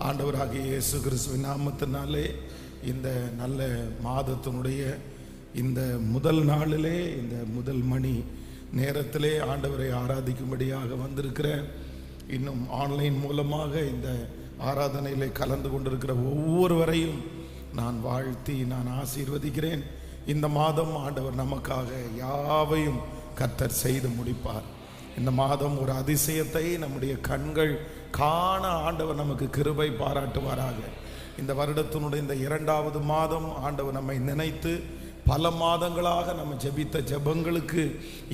ஆண்டவராகிய இயேசு கிறிஸ்துவின் நாமத்தினாலே இந்த நல்ல மாதத்தினுடைய இந்த முதல் நாளிலே இந்த முதல் மணி நேரத்திலே ஆண்டவரை ஆராதிக்கும்படியாக வந்திருக்கிறேன். இன்னும் ஆன்லைன் மூலமாக இந்த ஆராதனையிலே கலந்து கொண்டிருக்கிற ஒவ்வொருவரையும் நான் வாழ்த்தி நான் ஆசீர்வதிக்கிறேன். இந்த மாதம் ஆண்டவர் நமக்காக யாவையும் கர்த்தர் செய்து முடிப்பார். இந்த மாதம் ஒரு அதிசயத்தை நம்முடைய கண்கள் காண ஆண்டவர் நமக்கு கிருபை பாராட்டுவாராக. இந்த வருடத்தினுடைய இந்த 2வது மாதம் ஆண்டவர் நம்மை நினைத்து பல மாதங்களாக நம்ம ஜெபித்த ஜெபங்களுக்கு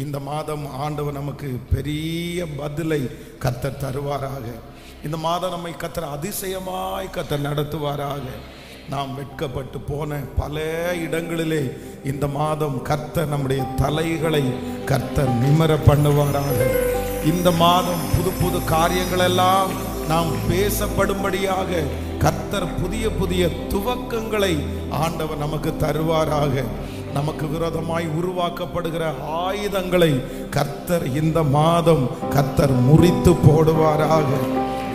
இந்த மாதம் ஆண்டவர் நமக்கு பெரிய பதிலை கர்த்தர் தருவாராக. இந்த மாதம் நம்மை கர்த்தர் அதிசயமாய் கர்த்தர் நடத்துவாராக. நாம் வெட்கப்பட்டு போன பல இடங்களிலே இந்த மாதம் கர்த்தர் நம்முடைய தலைகளை கர்த்தர் நிமிர பண்ணுவாராக. இந்த மாதம் புது புது காரியங்கள் எல்லாம் நாம் பேசப்படும்படியாக கர்த்தர் புதிய புதிய துவக்கங்களை ஆண்டவர் நமக்கு தருவாராக. நமக்கு விரோதமாய் உருவாக்கப்படுகிற ஆயுதங்களை கர்த்தர் இந்த மாதம் கர்த்தர் முறித்து போடுவாராக.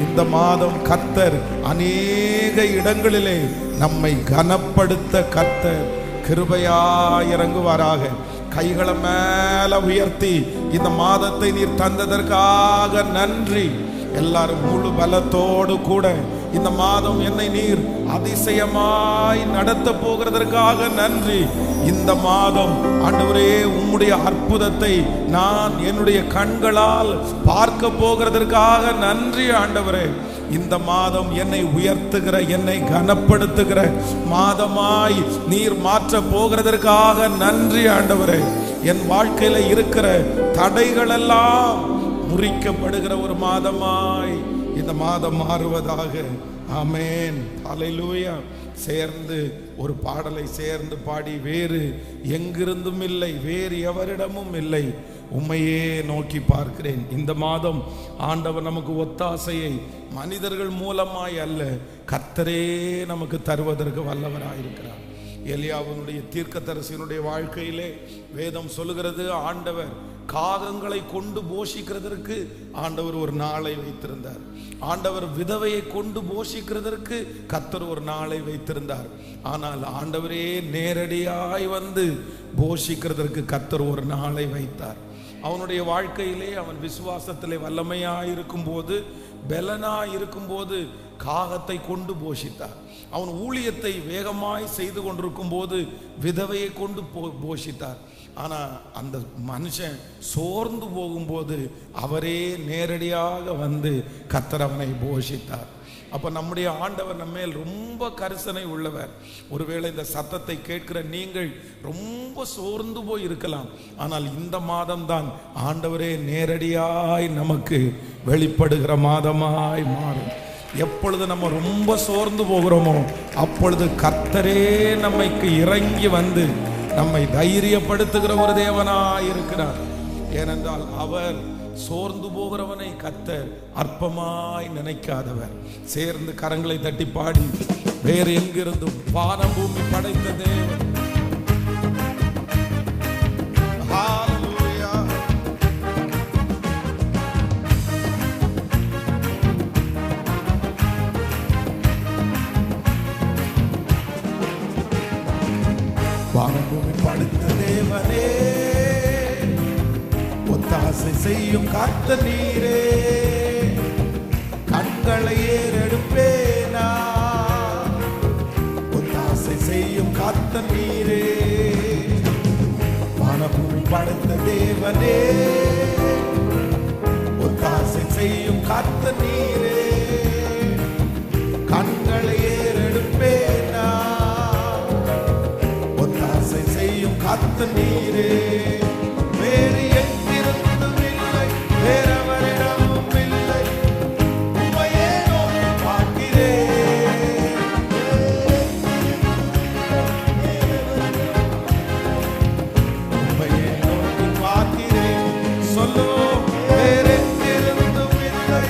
இந்த மாதம் கர்த்தர் அநேக இடங்களிலே நம்மை கனப்படுத்த கர்த்தர் கிருபையாய் இறங்குவாராக. கைகளை மேல உயர்த்தி இந்த மாதத்தை நீர் தந்ததற்காக நன்றி. எல்லாரும் முழு பலத்தோடு கூட இந்த மாதம் என்னை நீர் அதிசயமாய் நடத்த போகிறதற்காக நன்றி. இந்த மாதம் ஆண்டவரே உம்முடைய அற்புதத்தை நான் என்னுடைய கண்களால் பார்க்க போகிறதற்காக நன்றி ஆண்டவரே. இந்த மாதம் என்னை உயர்த்துகிற என்னை கனப்படுத்துகிற மாதமாய் நீர் மாற்ற போகிறதற்காக நன்றி ஆண்டவரே. என் வாழ்க்கையில இருக்கிற தடைகள் எல்லாம் முறிக்கப்படுகிற ஒரு மாதமாய் இந்த மாதம் மாறுவதாக. ஆமென், ஹல்லேலூயா. சேர்ந்து ஒரு பாடலை சேர்ந்து பாடி, வேறு எங்கிருந்தும் இல்லை, வேறு எவரிடமும் இல்லை, உம்மையே நோக்கி பார்க்கிறேன். இந்த மாதம் ஆண்டவர் நமக்கு ஒத்தாசையை மனிதர்கள் மூலமாய் அல்ல, கர்த்தரே நமக்கு தருவதற்கு வல்லவராயிருக்கிறார். எலியாவினுடைய தீர்க்கதரிசியினுடைய வாழ்க்கையிலே வேதம் சொல்லுகிறது, ஆண்டவர் காகங்களை கொண்டு போஷிக்கிறதற்கு ஆண்டவர் ஒரு நாளை வைத்திருந்தார். ஆண்டவர் விதவையை கொண்டு போஷிக்கிறதற்கு கர்த்தர் ஒரு நாளை வைத்திருந்தார். ஆனால் ஆண்டவரே நேரடியாய் வந்து போஷிக்கிறதற்கு கர்த்தர் ஒரு நாளை வைத்தார். அவனுடைய வாழ்க்கையிலே அவன் விசுவாசத்திலே வல்லமையாயிருக்கும் போது, பலனாய் இருக்கும் போது காகத்தை கொண்டு போஷித்தார். அவன் ஊழியத்தை வேகமாய் செய்து கொண்டிருக்கும் போது விதவையை கொண்டு போஷித்தார். ஆனால் அந்த மனுஷன் சோர்ந்து போகும்போது அவரே நேரடியாக வந்து கர்த்தர் அவனை போஷித்தார். அப்போ நம்முடைய ஆண்டவர் நம்ம மேல் ரொம்ப கரிசனை உள்ளவர். ஒருவேளை இந்த சத்தத்தை கேட்கிற நீங்கள் ரொம்ப சோர்ந்து போய் இருக்கலாம். ஆனால் இந்த மாதம் தான் ஆண்டவரே நேரடியாய் நமக்கு வெளிப்படுகிற மாதமாய் மாறும். எப்பொழுது நம்ம ரொம்ப சோர்ந்து போகிறோமோ அப்பொழுது கர்த்தரே நம்மைக்கு இறங்கி வந்து நம்மை தைரியப்படுத்துகிற ஒரு தேவனாய் இருக்கிறார். ஏனென்றால் அவர் சோர்ந்து போகிறவனை கர்த்தர் அற்பமாய் நினைக்காதவர். சேர்ந்து கரங்களை தட்டி பாடி, வேறு எங்கிருந்தும் வானம் பூமி படைத்த தேவன், வானம் பூமி படைத்த தேவனே, ஒத்தாசை செய்யும் கர்த்தர் நீரே, கண்களை ஏறெடுப்பேனா, ஒத்தாசை செய்யும் கர்த்தர் நீரே, வானம் பூமி படைத்த தேவனே, ஒத்தாசை செய்யும் கர்த்தர் நீரே, கண்களை ஏறெடுப்பேனா, ஒத்தாசை செய்யும் கர்த்தர் நீரே. வேறு எங்கிருந்தும் இல்லை, வேறெவரிடமும் இல்லை, உம்மையே நோக்கி பார்க்கிறேன். உம்மையே நோக்கி பார்க்கிறேன். சொல்லுவோம், வேறு எங்கிருந்தும் இல்லை,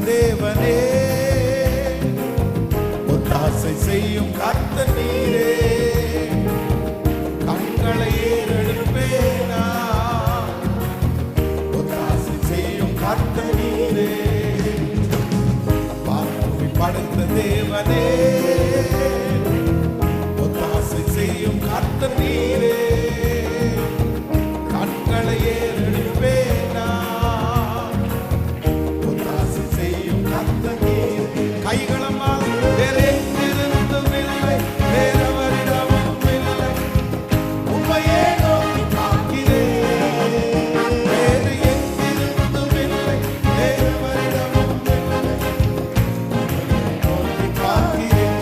தேவனே, ஒத்தாசை செய்யும் கர்த்தர் நீரே. கண்களை ஏறெடுப்பேனா, ஒத்தாசை செய்யும் கர்த்தர் நீரே. வானத்தை படைத்த தேவனே, ஒத்தாசை செய்யும் கர்த்தர் நீரே. கண்களை ஏறெடுப்பேனா, ஒத்தாசை செய்யும் கர்த்தர் நீரே. கைகளமால் வேறெங்கிருந்தும் இல்லை, வேறவரிடமும் இல்லை, உம்மையே நோக்கி பார்க்கிறேன். வேறு எங்கிருந்தும் இல்லை, வேறவரிடமும் இல்லை, உம்மையே நோக்கி பார்க்கிறேன்.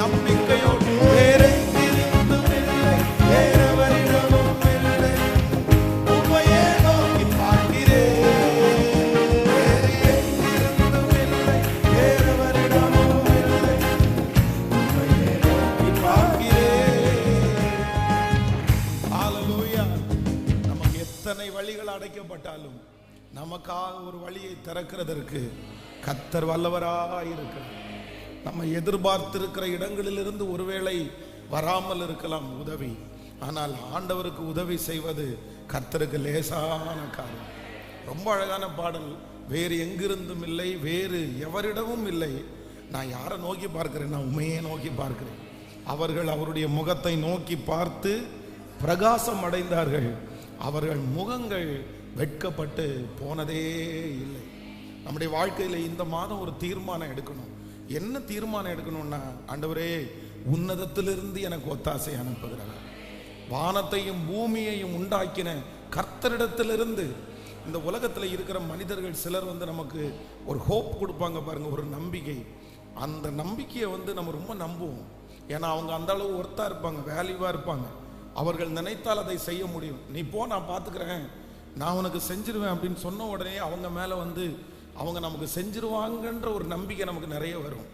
நம்பிக்கையோடு வேறெங்கிருந்தும் இல்லை, வேறவரிடமும் இல்லை, உம்மையே நோக்கி பார்க்கிறேன். வேறு எங்கிருந்தும் இல்லை, வேறவரிடமும் இல்லை, உம்மையே நோக்கி பார்க்கிறேன். ஹல்லேலூயா. நமக்கு எத்தனை வழிகள் அடைக்கப்பட்டாலும் நமக்காக ஒரு வழியை திறக்கிறதற்கு கர்த்தர் வல்லவராயிருக்கிறார். நம்ம எதிர்பார்த்திருக்கிற இடங்களிலிருந்து ஒருவேளை வராமல் இருக்கலாம் உதவி, ஆனால் ஆண்டவருக்கு உதவி செய்வது கர்த்தருக்கு லேசான காரியம். ரொம்ப அழகான பாடல். வேறு எங்கிருந்தும் இல்லை, வேறு எவரிடமும் இல்லை. நான் யாரை நோக்கி பார்க்கிறேன்? நான் உண்மையே நோக்கி பார்க்கிறேன். அவர்கள் அவருடைய முகத்தை நோக்கி பார்த்து பிரகாசம் அடைந்தார்கள். அவர்கள் முகங்கள் வெட்கப்பட்டு போனதே இல்லை. நம்முடைய வாழ்க்கையில் இந்த மாதம் ஒரு தீர்மானம் எடுக்கணும். என்ன தீர்மானம் எடுக்கணும்னா, ஆண்டவரே உன்னதத்திலிருந்து எனக்கு ஒத்தாசை அனுப்புகிறார். வானத்தையும் பூமியையும் உண்டாக்கின கர்த்தரிடத்திலிருந்து. இந்த உலகத்தில் இருக்கிற மனிதர்கள் சிலர் நமக்கு ஒரு ஹோப் கொடுப்பாங்க பாருங்க, ஒரு நம்பிக்கை. அந்த நம்பிக்கையை நம்ம ரொம்ப நம்புவோம். ஏன்னா அவங்க அந்த அளவு ஒர்த்தா இருப்பாங்க, வேல்யூவா இருப்பாங்க. அவர்கள் நினைத்தால் அதை செய்ய முடியும். நீ போ, நான் பார்த்துக்கிறேன், நான் உனக்கு செஞ்சிருவேன் அப்படின்னு சொன்ன உடனே அவங்க மேலே அவங்க நமக்கு செஞ்சிருவாங்கன்ற ஒரு நம்பிக்கை நமக்கு நிறைய வரும்.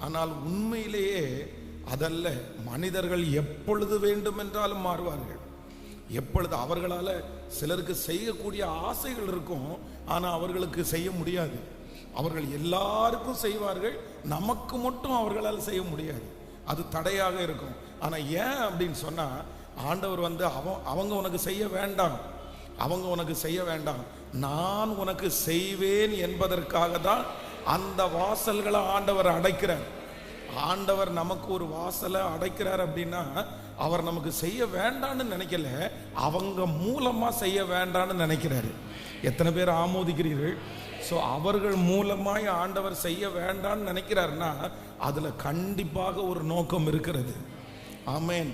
ஆனால் உண்மையிலேயே அதல்ல. மனிதர்கள் எப்பொழுது வேண்டுமென்றாலும் மாறுவார்கள். எப்பொழுது அவர்களால் சிலருக்கு செய்யக்கூடிய ஆசைகள் இருக்கும், ஆனால் அவர்களுக்கு செய்ய முடியாது. அவர்கள் எல்லாருக்கும் செய்வார்கள், நமக்கு மட்டும் அவர்களால் செய்ய முடியாது. அது தடையாக இருக்கும். ஆனால் ஏன் அப்படின்னு சொன்னால், ஆண்டவர் அவங்க உனக்கு செய்ய வேண்டாம், அவங்க உனக்கு செய்ய வேண்டாம், நான் உனக்கு செய்வேன் என்பதற்காக தான் அந்த வாசல்களை ஆண்டவர் அடைக்கிறார். ஆண்டவர் நமக்கு ஒரு வாசலை அடைக்கிறார் அப்படின்னா அவர் நமக்கு செய்ய வேண்டான்னு நினைக்கல, அவங்க மூலமா செய்ய வேண்டான்னு நினைக்கிறாரு. எத்தனை பேர் ஆமோதிக்கிறீர்கள்? ஸோ அவர்கள் மூலமாய் ஆண்டவர் செய்ய வேண்டான்னு நினைக்கிறாருன்னா அதுல கண்டிப்பாக ஒரு நோக்கம் இருக்கிறது. ஆமேன்.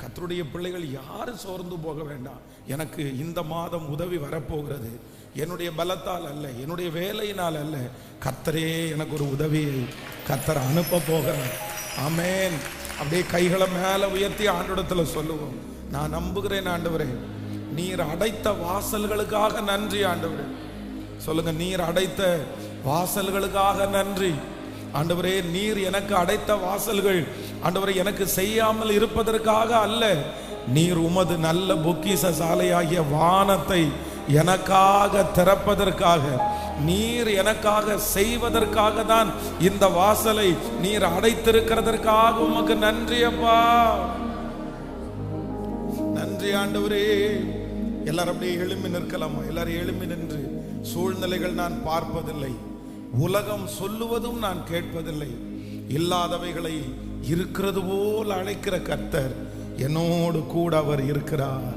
கர்த்தருடைய பிள்ளைகள் யாரும் சோர்ந்து போக வேண்டாம். எனக்கு இந்த மாதம் உதவி வரப்போகிறது. என்னுடைய பலத்தால் அல்ல, என்னுடைய வேலையினால் அல்ல, கர்த்தரே எனக்கு ஒரு உதவியை கர்த்தர் அனுப்ப போகிறார். ஆமேன். அப்படியே கைகளை மேல உயர்த்தி ஆண்டவரிடத்துல சொல்லுவோம், நான் நம்புகிறேன் ஆண்டவரே, நீர் அடைத்த வாசல்களுக்காக நன்றி ஆண்டவரே. சொல்லுங்க, நீர் அடைத்த வாசல்களுக்காக நன்றி ஆண்டவரே. நீர் எனக்கு அடைத்த வாசல்கள் ஆண்டவரே எனக்கு செய்யாமல் இருப்பதற்காக அல்ல, நீர் உமது நல்ல பொக்கிஷ சாலையாகிய வானத்தை எனக்காக திறப்பதற்காக, நீர் எனக்காக செய்வதற்காக தான் இந்த வாசலை நீர் அடைத்திருக்கிறதற்காக உமக்கு நன்றி அப்பா. நன்றி ஆண்டவரே. எல்லாரும் அப்படியே எழும்பி நிற்கலாமா? எல்லாரும் எழும்பி நின்று, சூழ்நிலைகள் நான் பார்ப்பதில்லை, உலகம் சொல்லுவதும் நான் கேட்பதில்லை, இல்லாதவைகளை இருக்கிறது போல் அழைக்கிற கர்த்தர் என்னோடு கூட அவர் இருக்கிறார்.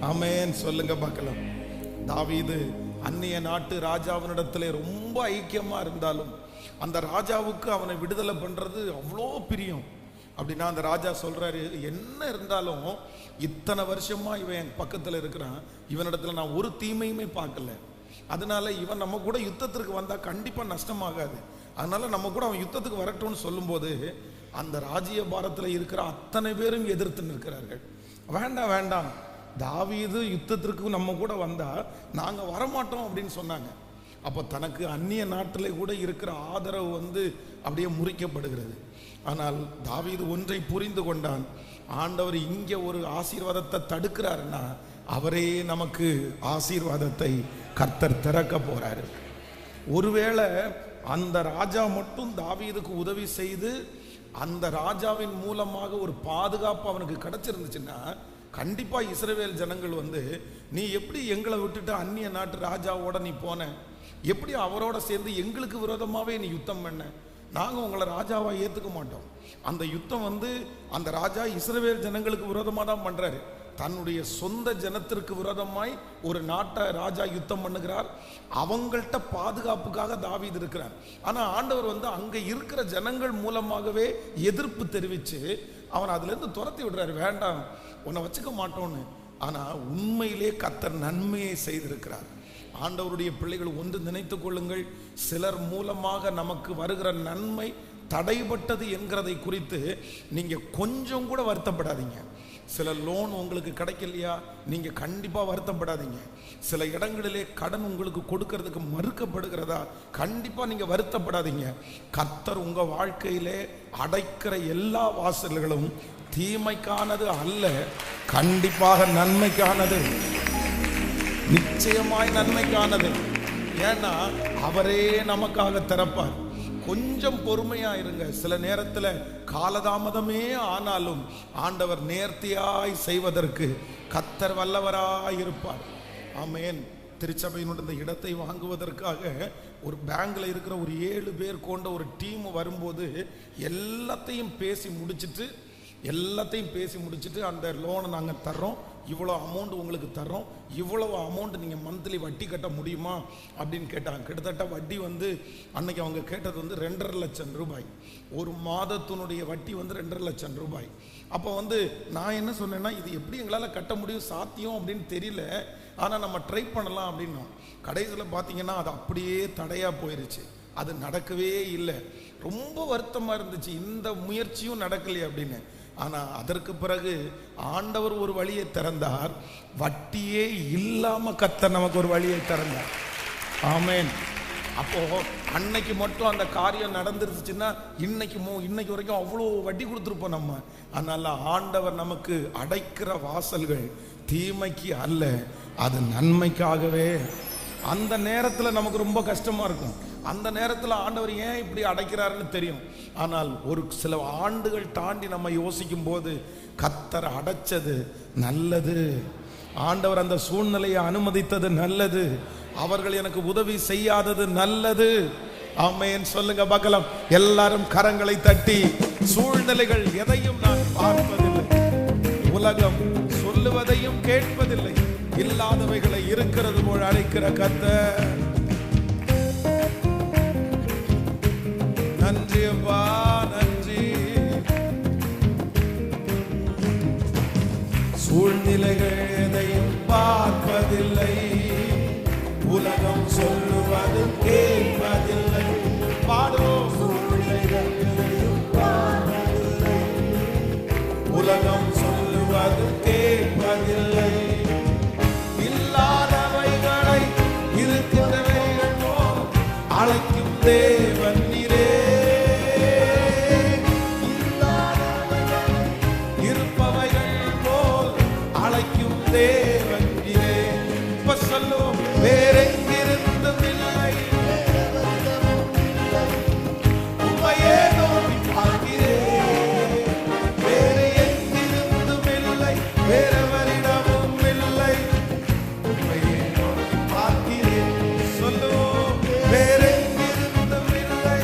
ஆமென். சொல்லுங்க பார்க்கலாம். தாவீது அந்நிய நாட்டு ராஜாவினிடத்திலே ரொம்ப ஐக்கியமா இருந்தாலும் அந்த ராஜாவுக்கு அவனை விடுதலை பண்றது அவ்வளோ பிரியம். அப்படின்னா அந்த ராஜா சொல்றாரு, என்ன இருந்தாலும் இத்தனை வருஷமா இவன் என் பக்கத்துல இருக்கிறான், இவனிடத்துல நான் ஒரு தீமையுமே பார்க்கல, அதனால இவன் நம்ம கூட யுத்தத்திற்கு வந்தா கண்டிப்பா நஷ்டமாகாது, அதனால நம்ம கூட அவன் யுத்தத்துக்கு வரட்டும்னு சொல்லும்போது அந்த ராஜ்ய பாரத்தில் இருக்கிற அத்தனை பேரும் எதிர்த்து நிற்கிறார்கள். வேண்டாம் வேண்டாம், தாவீது யுத்தத்திற்கு நம்ம கூட வந்தா நாங்க வரமாட்டோம் அப்படின்னு சொன்னாங்க. அப்போ தனக்கு அந்நிய நாட்டிலே கூட இருக்கிற ஆதரவு அப்படியே முறிக்கப்படுகிறது. ஆனால் தாவீது ஒன்றை புரிந்து கொண்டான், ஆண்டவர் இங்கே ஒரு ஆசீர்வாதத்தை தடுக்கிறாருன்னா அவரே நமக்கு ஆசீர்வாதத்தை கர்த்தர் திறக்க போறாரு. ஒருவேளை அந்த ராஜா மட்டும் தாவீதுக்கு உதவி செய்து அந்த ராஜாவின் மூலமாக ஒரு பாதுகாப்பு அவனுக்கு கிடைச்சிருந்துச்சுன்னா கண்டிப்பா இஸ்ரவேல் ஜனங்கள் நீ எப்படி எங்களை விட்டுட்டு அந்நிய நாட்டு ராஜாவோட நீ போன, எப்படி அவரோட சேர்ந்து எங்களுக்கு விரோதமாவே நீ யுத்தம் பண்ண, நாங்க உங்களை ராஜாவா ஏத்துக்க மாட்டோம். அந்த யுத்தம் அந்த ராஜா இஸ்ரவேல் ஜனங்களுக்கு விரோதமா தான் பண்றாரு. தன்னுடைய சொந்த ஜனத்திற்கு விரோதமாய் ஒரு நாட்டை ராஜா யுத்தம் பண்ணுகிறார். அவங்கள்ட்ட பாதுகாப்புக்காக தாவீது இருக்கிறார். ஆனா ஆண்டவர் அங்க இருக்கிற ஜனங்கள் மூலமாகவே எதிர்ப்பு தெரிவிச்சு அவன் அதுல இருந்து துரத்தி விடுறாரு. வேண்டாம், உன்னை வச்சுக்க மாட்டோன்னு. ஆனா உண்மையிலே கர்த்தர் நன்மையை செய்திருக்கிறார். ஆண்டவருடைய பிள்ளைகள் ஒன்று நினைத்துக் கொள்ளுங்கள், சிலர் மூலமாக நமக்கு வருகிற நன்மை தடைபட்டது என்கிறதை குறித்து நீங்க கொஞ்சம் கூட வருத்தப்படாதீங்க. சில லோன் உங்களுக்கு கிடைக்கலையா, நீங்க கண்டிப்பா வருத்தப்படாதீங்க. சில இடங்களிலே கடன் உங்களுக்கு கொடுக்கிறதுக்கு மறுக்கப்படுகிறதா, கண்டிப்பா நீங்க வருத்தப்படாதீங்க. கர்த்தர் உங்க வாழ்க்கையிலே அடைக்கிற எல்லா வாசல்களும் தீமைக்கானது அல்ல, கண்டிப்பாக நன்மைக்கானது, நிச்சயமாய் நன்மைக்கானது. ஏன்னா அவரே நமக்காக திறப்பார். கொஞ்சம் பொறுமையா இருங்க. சில நேரத்தில் காலதாமதமே ஆனாலும் ஆண்டவர் நேர்த்தியாய் செய்வதற்கு கர்த்தர் வல்லவராய் இருப்பார். ஆமென். திருச்சபையினுடைய இடத்தை வாங்குவதற்காக ஒரு பேங்க்ல இருக்கிற ஒரு 7 பேர் கொண்ட ஒரு டீம் வரும்போது எல்லாத்தையும் பேசி முடிச்சுட்டு அந்த லோனை நாங்கள் தர்றோம், இவ்வளோ அமௌண்ட் உங்களுக்கு தர்றோம், இவ்வளவு அமௌண்ட் நீங்கள் மந்த்லி வட்டி கட்ட முடியுமா அப்படின்னு கேட்டாங்க. கிட்டத்தட்ட வட்டி அன்னைக்கு அவங்க கேட்டது 2.5 லட்சம் ரூபாய். ஒரு மாதத்தினுடைய வட்டி 2.5 லட்சம் ரூபாய். அப்போ நான் என்ன சொன்னேன்னா, இது எப்படி எங்களால் கட்ட முடியும், சாத்தியம் அப்படின்னு தெரியல, ஆனால் நம்ம ட்ரை பண்ணலாம் அப்படின்னோம். கடைசியில் பார்த்தீங்கன்னா அது அப்படியே தடையாக போயிருச்சு, அது நடக்கவே இல்லை. ரொம்ப வருத்தமாக இருந்துச்சு, இந்த முயற்சியும் நடக்கலையே அப்படின்னு. ஆனால் அதற்கு பிறகு ஆண்டவர் ஒரு வழியை திறந்தார். வட்டியே இல்லாம கர்த்தர் நமக்கு ஒரு வழியை திறந்தார். ஆமென். அப்போ அன்னைக்கு மட்டும் அந்த காரியம் நடந்துருச்சுன்னா இன்னைக்கு வரைக்கும் அவ்வளோ வட்டி கொடுத்துருப்போம் நம்ம. அதனால ஆண்டவர் நமக்கு அடைக்கிற வாசல்கள் தீமைக்கு அல்ல, அது நன்மைக்காகவே. அந்த நேரத்தில் நமக்கு ரொம்ப கஷ்டமா இருக்கும். அந்த நேரத்தில் ஆண்டவர் ஏன் இப்படி அடைக்கிறாருன்னு தெரியும். ஆனால் ஒரு சில ஆண்டுகள் தாண்டி நம்ம யோசிக்கும் போது கர்த்தர் அடைச்சது நல்லது, ஆண்டவர் அந்த சூழ்நிலையை அனுமதித்தது நல்லது, அவர்கள் எனக்கு உதவி செய்யாதது நல்லது. ஆமென் சொல்லுங்க பார்க்கலாம். எல்லாரும் கரங்களை தட்டி, சூழ்நிலைகள் எதையும் நான் பார்ப்பதில்லை, உலகம் சொல்லுவதையும் கேட்பதில்லை, இல்லாதவைகளை இருக்கிறது போல் அழைக்கிற கர்த்தர். நன்றி அப்பா, நன்றி. சூழ்நிலைகள் எதையும் பார்ப்பதில்லை, உலகம் சொல்லுவது கேட்பதில்லை. பாடுவோம். சூழ்நிலைகள் எதையும் பார்ப்பதில்லை, உலகம் சொல்லுவது கேட்பதில்லை, இல்லாதவைகளை இருக்கிறவைகள் போல் அழைக்கும் தேவன் நீரே. தேவன் நீரே. இப்ப சொல்லுவோம். வேறெங்கிருந்தும் இல்லை, உம்மையே நோக்கி பார்க்கிறேன். வேறு எங்கிருந்தும் இல்லை, வேறெவரிடமும் இல்லை, உம்மையே நோக்கி பார்க்கிறேன். சொல்லுவோம். வேறெங்கிருந்தும் இல்லை,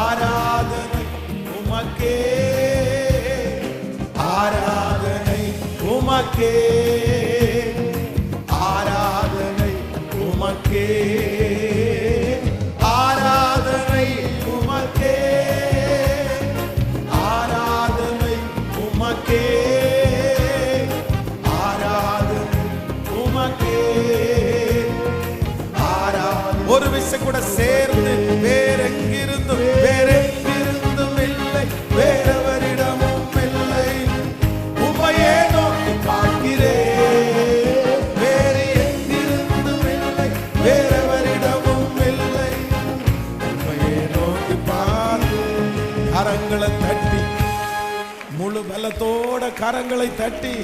ஆராதனை உமக்கே, ஆராதனை உமக்கே, ஆராதனை உமக்கே, ஆராதனை உமக்கே, ஆராதனை உமக்கே, ஆராதனை உமக்கே, ஆராதனை. ஒரு விஷயம் கூட சேர்ந்து வேறெங்கிருந்தும் இல்லை, வேறவரிடமும் இல்லை, உமையே நோக்கி பார்க்கிறேன். வேறு எங்கிருந்தும் இல்லை, வேறவரிடமும் இல்லை, உமையே நோக்கி பார்க்கிறேன். கரங்களை தட்டி, முழு பலத்தோட கரங்களை தட்டி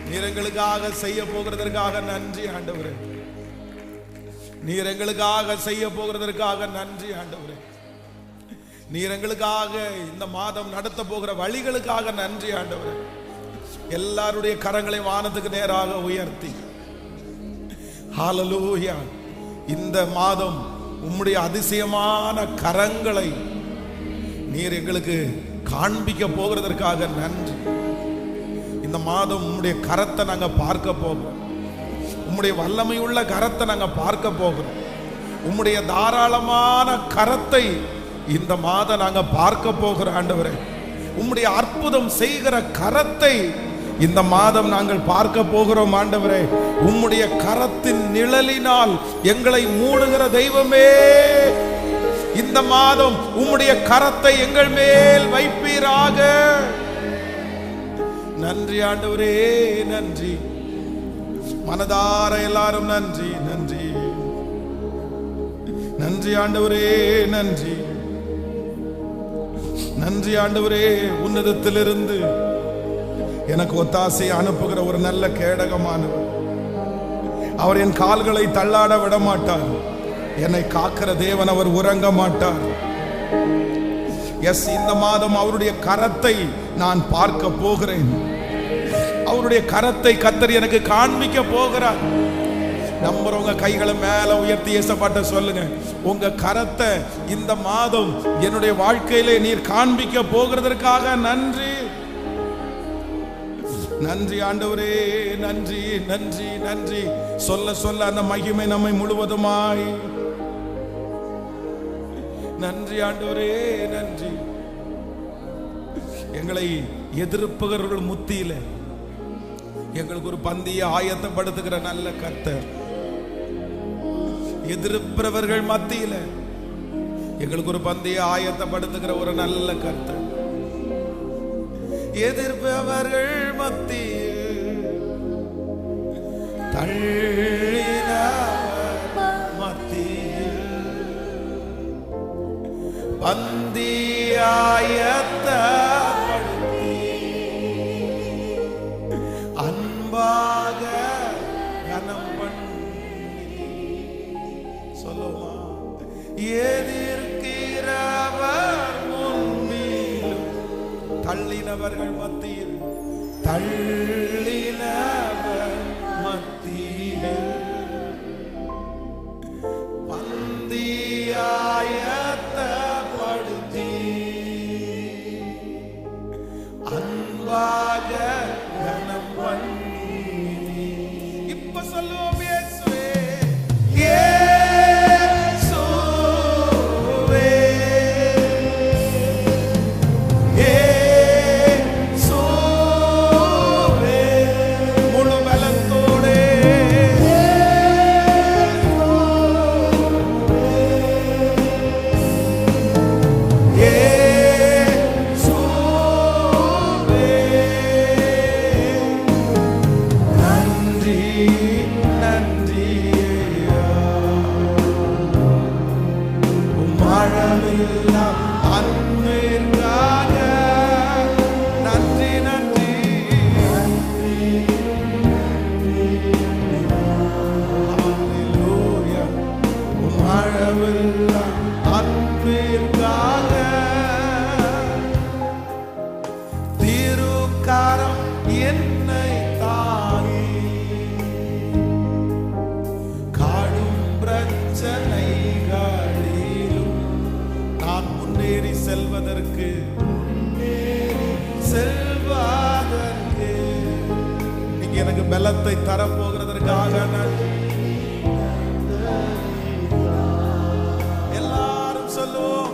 நீர் எங்களுக்காக செய்ய போகிறதற்காக நன்றி ஆண்டவரே. நீர் எங்களுக்காக செய்ய போகிறதற்காக நன்றி ஆண்டவரே. நீர் எங்களுக்காக இந்த மாதம் நடத்த போகிற வழிகளுக்காக நன்றி ஆண்டவரே. எல்லாருடைய கரங்களை வானத்துக்கு நேராக உயர்த்தி ஹல்லேலூயா. இந்த மாதம் உம்முடைய அதிசயமான கரங்களை நீர் எங்களுக்கு காண்பிக்க போகிறதற்காக நன்றி. இந்த மாதம் உம்முடைய கரத்தை நாங்க பார்க்க போகிறோம். உம்முடைய வல்லமையுள்ள கரத்தை நாங்க பார்க்க போகிறோம். உம்முடைய தாராளமான கரத்தை இந்த மாதம் நாங்க பார்க்க போகிறோம் ஆண்டவரே. உம்முடைய அற்புதம் செய்கிற கரத்தை இந்த மாதம் நாங்கள் பார்க்க போகிறோம் ஆண்டவரே. உம்முடைய கரத்தின் நிழலினால் எங்களை மூடுகிற தெய்வமே, இந்த மாதம் உம்முடைய கரத்தை எங்கள் மேல் வைப்பீராக. நன்றி ஆண்டவரே, நன்றி. மனதார எல்லாரும் நன்றி, நன்றி, நன்றி ஆண்டவரே, நன்றி, நன்றி ஆண்டவரே. உன்னதத்திலிருந்து எனக்கு ஒத்தாசை அனுப்புகிற ஒரு நல்ல கேடகமானவர். அவர் என் கால்களை தள்ளாட விட மாட்டார். என்னை காக்கிற தேவன், அவர் உறங்க மாட்டார். எஸ், இந்த மாதம் அவருடைய கரத்தை நான் பார்க்க போகிறேன். அவருடைய கரத்தை கர்த்தர் எனக்கு காண்பிக்க போகிறார். நம்புறவங்க கைகளை மேல உயர்த்தி ஏசப்பாட்ட சொல்லுங்க, உங்க கரத்தை இந்த மாதம் என்னுடைய வாழ்க்கையிலே நீர் காண்பிக்க போகிறதற்காக நன்றி. நன்றி ஆண்டவரே, நன்றி, நன்றி, நன்றி. சொல்ல சொல்ல அந்த மகிமை நம்மை முழுவதுமாய். நன்றி ஆண்டவரே, நன்றி. எங்களை எதிர்ப்புகிறவர்கள் முத்தியில எங்களுக்கு ஒரு பந்தியை ஆயத்தப்படுத்துகிற நல்ல கர்த்தர். எதிர்ப்பவர்கள் மத்தியில எங்களுக்கு ஒரு பந்தியை ஆயத்தப்படுத்துகிற ஒரு நல்ல கர்த்தர். எதிர்ப்பவர்கள் மத்தியில் தள்ளினவர் மத்தியில் பந்தியாயத்தப்படுத்தி அன்பாக கனம் பண்ணி சொல்லுமா. எதிர்க்கிறவர் முன்பிலும் தள்ளினவர்கள் மத்தியில், தள்ளினவர் மத்தியில் பந்தியாயத்தப்படுத்தி அன்பாக கனம் பண்ணி. இப்ப சொல்லுவோம், இயேசுவே, இயேசுவே, இயேசுவே. முழு பலத்தோடே என்னை தாங்கி காடும் பிரச்சனைகளிலும் நான் முன்னேறி செல்வதற்கு நீங்க எனக்கு பலத்தை தரப்போகிறதற்காக எல்லாரும் சொல்லுவோம்.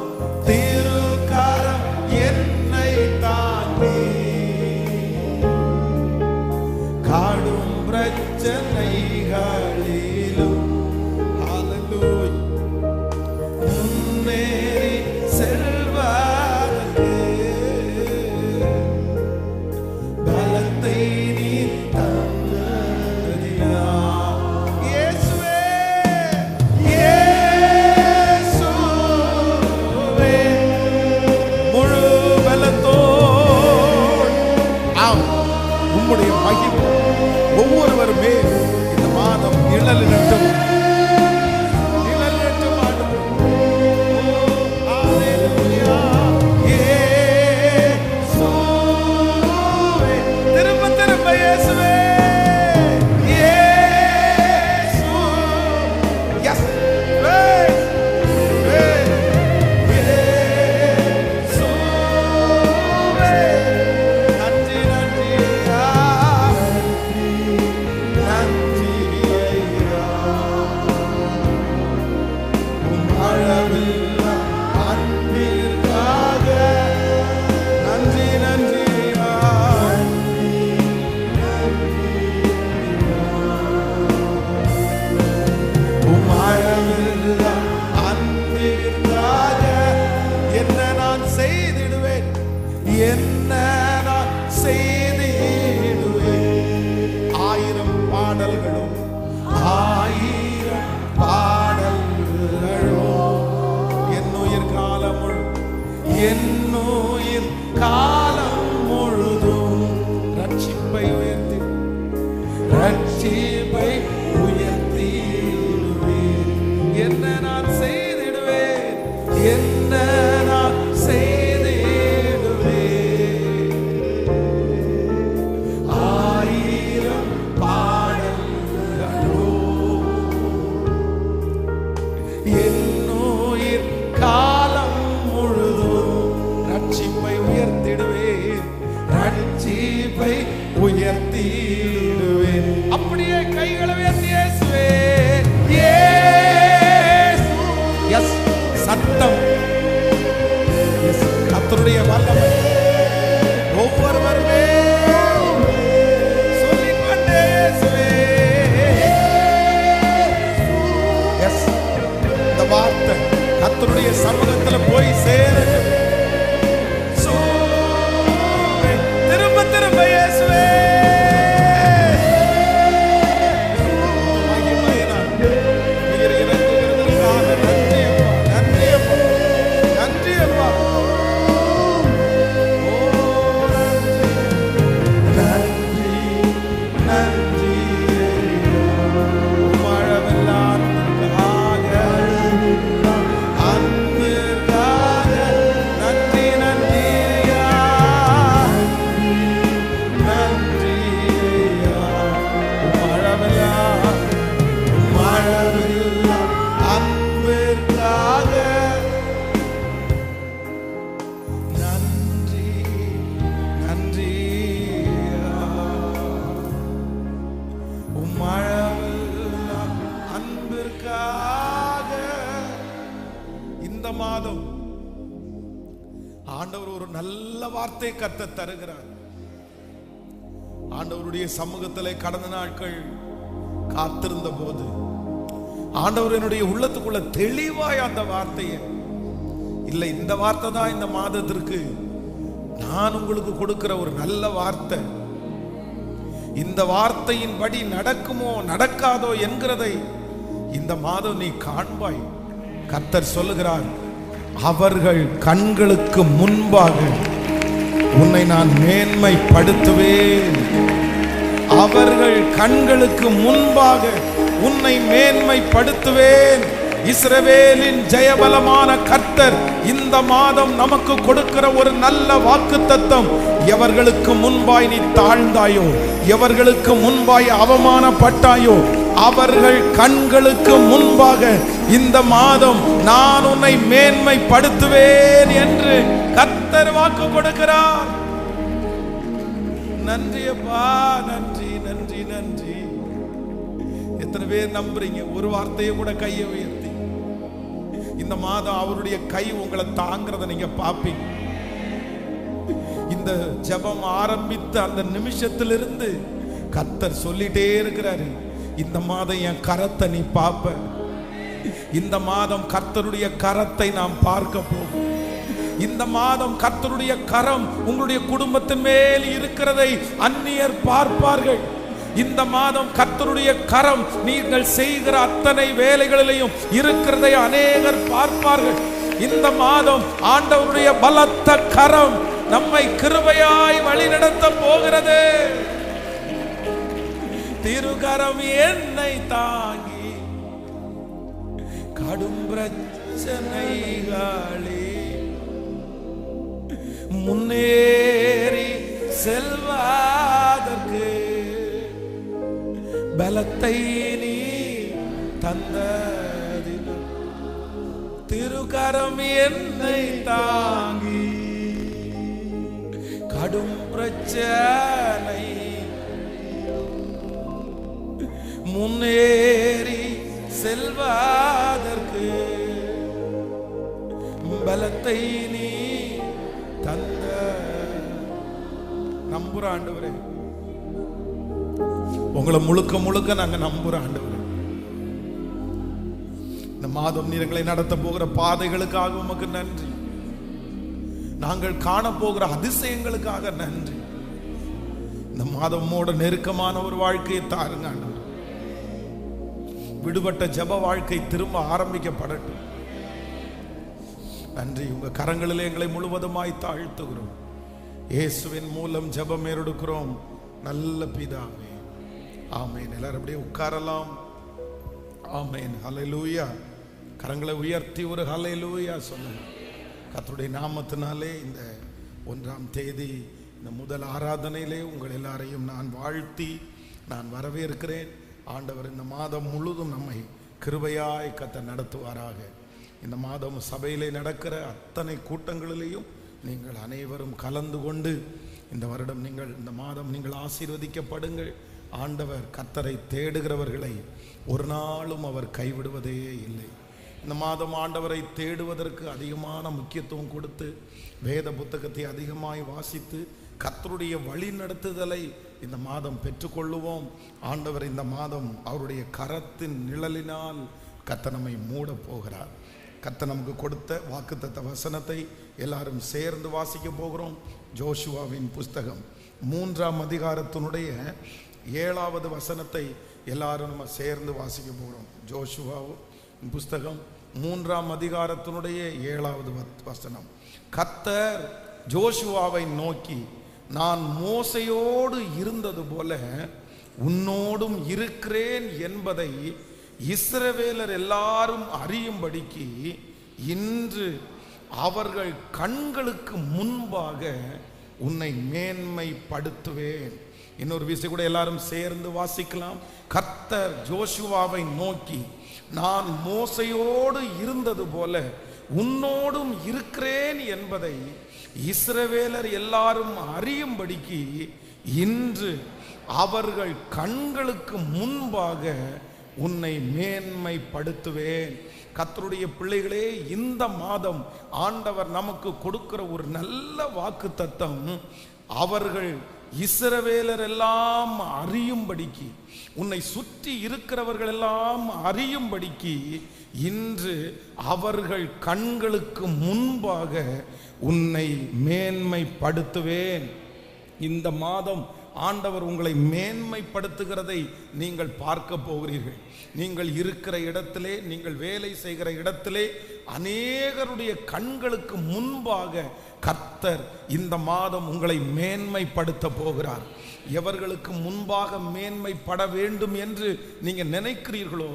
திருக்கரம் என்னை தாங்கி காடும் பிரச்சனைகளிலும் முன்னேறி செல்வதற்கு பலத்தை நீ தந்ததினால் இயேசுவே, இயேசுவே முழு பலத்தோடு உம்முடைய மகிமை ஒவ்வொருவருமே இந்த மாதம் நிழலிடட்டும். என்ன நான் செய்திடுவேன். 1000 பாடல்களும் 1000 பாடல்களும் என்னுயிர் காலம் முழுதும் ரட்சிப்பை உயர்த்திடுவேன். என்ன நான் செய்திடுவேன், என்ன நான் உயர்த்திடுவேன். அப்படியே கைகளை உயர்த்தி இயேசுவே, இயேசு சத்தம் கர்த்தருடைய வல்லமை ஒவ்வொருவருமே சொல்லிக்கொண்டே இயேசுவே. இந்த வார்த்தை கர்த்தருடைய சமூகத்தில் போய் சேரட்டும். திரும்ப இயேசுவே இந்த மாதம் ஆண்டவர் ஒரு நல்ல வார்த்தை கத்த தருகிறார். ஆண்டவருடைய சமூகத்திலே கடந்த நாட்கள் காத்திருந்த போது ஆண்டவர் என்னுடைய உள்ளத்துக்குள்ள தெளிவாய் அந்த வார்த்தையை இல்லை, இந்த வார்த்தை தான் இந்த மாதத்திற்கு நான் உங்களுக்கு கொடுக்கிற ஒரு நல்ல வார்த்தை. இந்த வார்த்தையின்படி நடக்குமோ நடக்காதோ என்கிறதை இந்த மாதம் நீ காண்பாய். கர்த்தர் சொல்லுகிறார், அவர்கள் கண்களுக்கு முன்பாக உன்னை நான் மேன்மைப்படுத்துவேன். அவர்கள் கண்களுக்கு முன்பாக உன்னை மேன்மைப்படுத்துவேன். இஸ்ரவேலின் ஜெயபலமான கர்த்தர் இந்த மாதம் நமக்கு கொடுக்கிற ஒரு நல்ல வாக்குத்தத்தம், எவர்களுக்கு முன்பாய் நீ தாழ்ந்தாயோ, எவர்களுக்கு முன்பாய் அவமானப்பட்டாயோ, அவர்கள் கண்களுக்கு முன்பாக இந்த மாதம் நான் உன்னை மேன்மைப்படுத்துவேன் என்று கர்த்தர் வாக்கு கொடுக்கிறார். நன்றி அப்பா, நன்றி நன்றி நன்றி. எத்தனை பேர் நம்புறீங்க? ஒரு வார்த்தையை கூட கையை உயர்த்தி இந்த மாதம் அவருடைய கை உங்களை தாங்கிறத நீங்க பாப்பீங்க. இந்த ஜெபம் ஆரம்பித்த அந்த நிமிஷத்திலிருந்து கர்த்தர் சொல்லிட்டே இருக்கிறாரு, இந்த மாதம் என் கரத்தை நீ பார்ப்ப. இந்த மாதம் கர்த்தருடைய கரத்தை நாம் பார்க்க போகும். இந்த மாதம் கர்த்தருடைய கரம் உங்களுடைய குடும்பத்தின் மேல் இருக்கிறதை அந்நியர் பார்ப்பார்கள். இந்த மாதம் கர்த்தருடைய கரம் நீங்கள் செய்கிற அத்தனை வேலைகளிலையும் இருக்கிறதை அநேகர் பார்ப்பார்கள். இந்த மாதம் ஆண்டவருடைய பலத்த கரம் நம்மை கிருபையாய் வழிநடத்த போகிறது. திருகரம் என்னை தாங்கி கடும் பிரச்சனைகளே முன்னேறி செல்வதற்கு பலத்தை நீ தந்ததினால் திருகரம் என்னை தாங்கி கடும் பிரச்சனை முன்னேறி செல்வதற்கு பலத்தை நீ தந்த. நம்புற ஆண்டவரே, உங்களை முழுக்க முழுக்க நாங்க நம்புற ஆண்டவரே. இந்த மாதம் நீங்களை நடத்த போகிற பாதைகளுக்காக உமக்கு நன்றி. நாங்கள் காண போகிற அதிசயங்களுக்காக நன்றி. இந்த மாதமோட நெருக்கமான ஒரு வாழ்க்கையை தாருங்க ஆண்டவரே. விடுபட்ட ஜெப வாழ்க்கை திரும்ப ஆரம்பிக்கப்படட்டும். நன்றி. உங்க கரங்களிலே எங்களை முழுவதுமாய் தாழ்த்துகிறோம். இயேசுவின் மூலம் ஜெபம் ஏறெடுக்கிறோம் நல்ல பிதாவே, ஆமென். எல்லாரும் அப்படியே உட்காரலாம். ஆமென். ஹல்லேலூயா. கரங்களை உயர்த்தி ஒரு ஹல்லேலூயா சொல்லுங்க. கர்த்தருடைய நாமத்தினாலே இந்த 1ஆம் தேதி இந்த முதல் ஆராதனையிலே உங்கள் எல்லாரையும் நான் வாழ்த்தி நான் வரவேற்கிறேன். ஆண்டவர் இந்த மாதம் முழுதும் நம்மை கிருபையாய் கர்த்தர் நடத்துவாராக. இந்த மாதம் சபையிலே நடக்கிற அத்தனை கூட்டங்களிலேயும் நீங்கள் அனைவரும் கலந்து கொண்டு இந்த வருடம் இந்த மாதம் நீங்கள் ஆசீர்வதிக்கப்படுங்கள். ஆண்டவர் கர்த்தரை தேடுகிறவர்களை ஒரு நாளும் அவர் கைவிடுவதே இல்லை. இந்த மாதம் ஆண்டவரை தேடுவதற்கு அதிகமான முக்கியத்துவம் கொடுத்து வேத புத்தகத்தை அதிகமாய் வாசித்து கர்த்தருடைய வழி நடத்துதலை இந்த மாதம் பெற்றுக்கொள்ளுவோம். ஆண்டவர் இந்த மாதம் அவருடைய கரத்தின் நிழலினால் கர்த்தர் நம்மை மூட போகிறார். கர்த்தர் நமக்கு கொடுத்த வாக்குத்தத்த வசனத்தை எல்லாரும் சேர்ந்து வாசிக்க போகிறோம். ஜோஷுவாவின் புஸ்தகம் 3ஆம் அதிகாரத்தினுடைய 7வது வசனத்தை எல்லாரும் நம்ம சேர்ந்து வாசிக்க போகிறோம். ஜோஷுவாவின் புஸ்தகம் 3ஆம் அதிகாரத்தினுடைய 7வது வசனம். கர்த்தர் ஜோஷுவாவை நோக்கி, நான் மோசையோடு இருந்தது போல உன்னோடும் இருக்கிறேன் என்பதை இஸ்ரவேலர் எல்லாரும் அறியும்படிக்கு இன்று அவர்கள் கண்களுக்கு முன்பாக உன்னை மேன்மைப்படுத்துவேன். இன்னொரு விஷயம் கூட எல்லாரும் சேர்ந்து வாசிக்கலாம். கர்த்தர் ஜோஷுவாவை நோக்கி, நான் மோசையோடு இருந்தது போல உன்னோடும் இருக்கிறேன் என்பதை இஸ்ரவேலர் எல்லாரும் அறியும்படிக்கு இன்று அவர்கள் கண்களுக்கு முன்பாக உன்னை மேன்மைப்படுத்துவேன். கர்த்தருடைய பிள்ளைகளே, இந்த மாதம் ஆண்டவர் நமக்கு கொடுக்கிற ஒரு நல்ல வாக்குத்தத்தம், அவர்கள் இஸ்ரவேலர் எல்லாம் அறியும்படிக்கு, உன்னை சுற்றி இருக்கிறவர்கள் எல்லாம் அறியும்படிக்கு இன்று அவர்கள் கண்களுக்கு முன்பாக உன்னை மேன்மைப்படுத்துவேன். இந்த மாதம் ஆண்டவர் உங்களை மேன்மைப்படுத்துகிறதை நீங்கள் பார்க்க போகிறீர்கள். நீங்கள் இருக்கிற இடத்திலே, நீங்கள் வேலை செய்கிற இடத்திலே அநேகருடைய கண்களுக்கு முன்பாக கர்த்தர் இந்த மாதம் உங்களை மேன்மைப்படுத்த போகிறார். எவர்களுக்கு முன்பாக மேன்மைப்பட வேண்டும் என்று நீங்க நினைக்கிறீர்களோ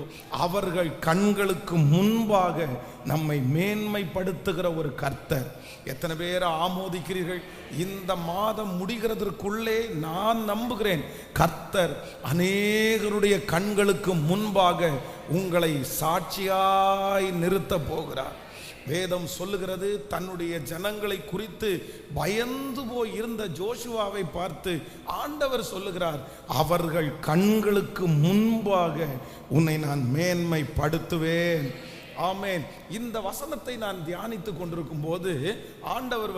அவர்கள் கண்களுக்கு முன்பாக நம்மை மேன்மைப்படுத்துகிற ஒரு கர்த்தர். எத்தனை பேர் ஆமோதிக்கிறீர்கள்? இந்த மாதம் முடிகிறதற்குள்ளே நான் நம்புகிறேன் கர்த்தர் அநேகருடைய கண்களுக்கு முன்பாக உங்களை சாட்சியாய் நிறுத்த போகிறார். வேதம் சொல்லுகிறது, தன்னுடைய ஜனங்களை குறித்து பயந்து போய் இருந்த ஜோஷுவாவை பார்த்து ஆண்டவர் சொல்லுகிறார், அவர்கள் கண்களுக்கு முன்பாக உன்னை நான் மேன்மைப்படுத்துவேன். ஆமென். இந்த வசனத்தை நான் தியானித்து கொண்டிருக்கும் போது ஆண்டவர்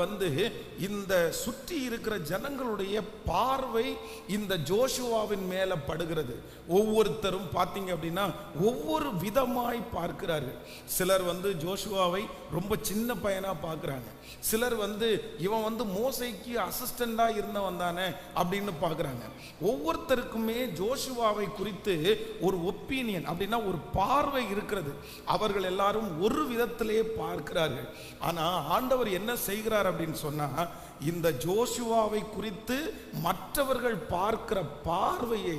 இந்த சுற்றி இருக்கிற ஜனங்களுடைய பார்வை இந்த ஜோஷுவாவின் மேல படுகிறது. ஒவ்வொருத்தரும் பார்த்தீங்க அப்படின்னா ஒவ்வொரு விதமாய் பார்க்கிறார்கள். சிலர் ஜோஷுவாவை ரொம்ப சின்ன பையனா பார்க்கிறாங்க. சிலர் இவன் மோசைக்கு அசிஸ்டண்டா இருந்தவன் தானே அப்படின்னு பார்க்கிறாங்க. ஒவ்வொருத்தருக்குமே ஜோஷுவாவை குறித்து ஒரு ஒப்பீனியன் அப்படின்னா ஒரு பார்வை இருக்கிறது. அவர்கள் எல்லாரும் ஒரு விதத்திலே பார்க்கிறார்கள். ஆனா ஆண்டவர் என்ன செய்கிறார் அப்படின்னு சொன்னா, இந்த ஜோஷுவாவை குறித்து மற்றவர்கள் பார்க்கிற பார்வையை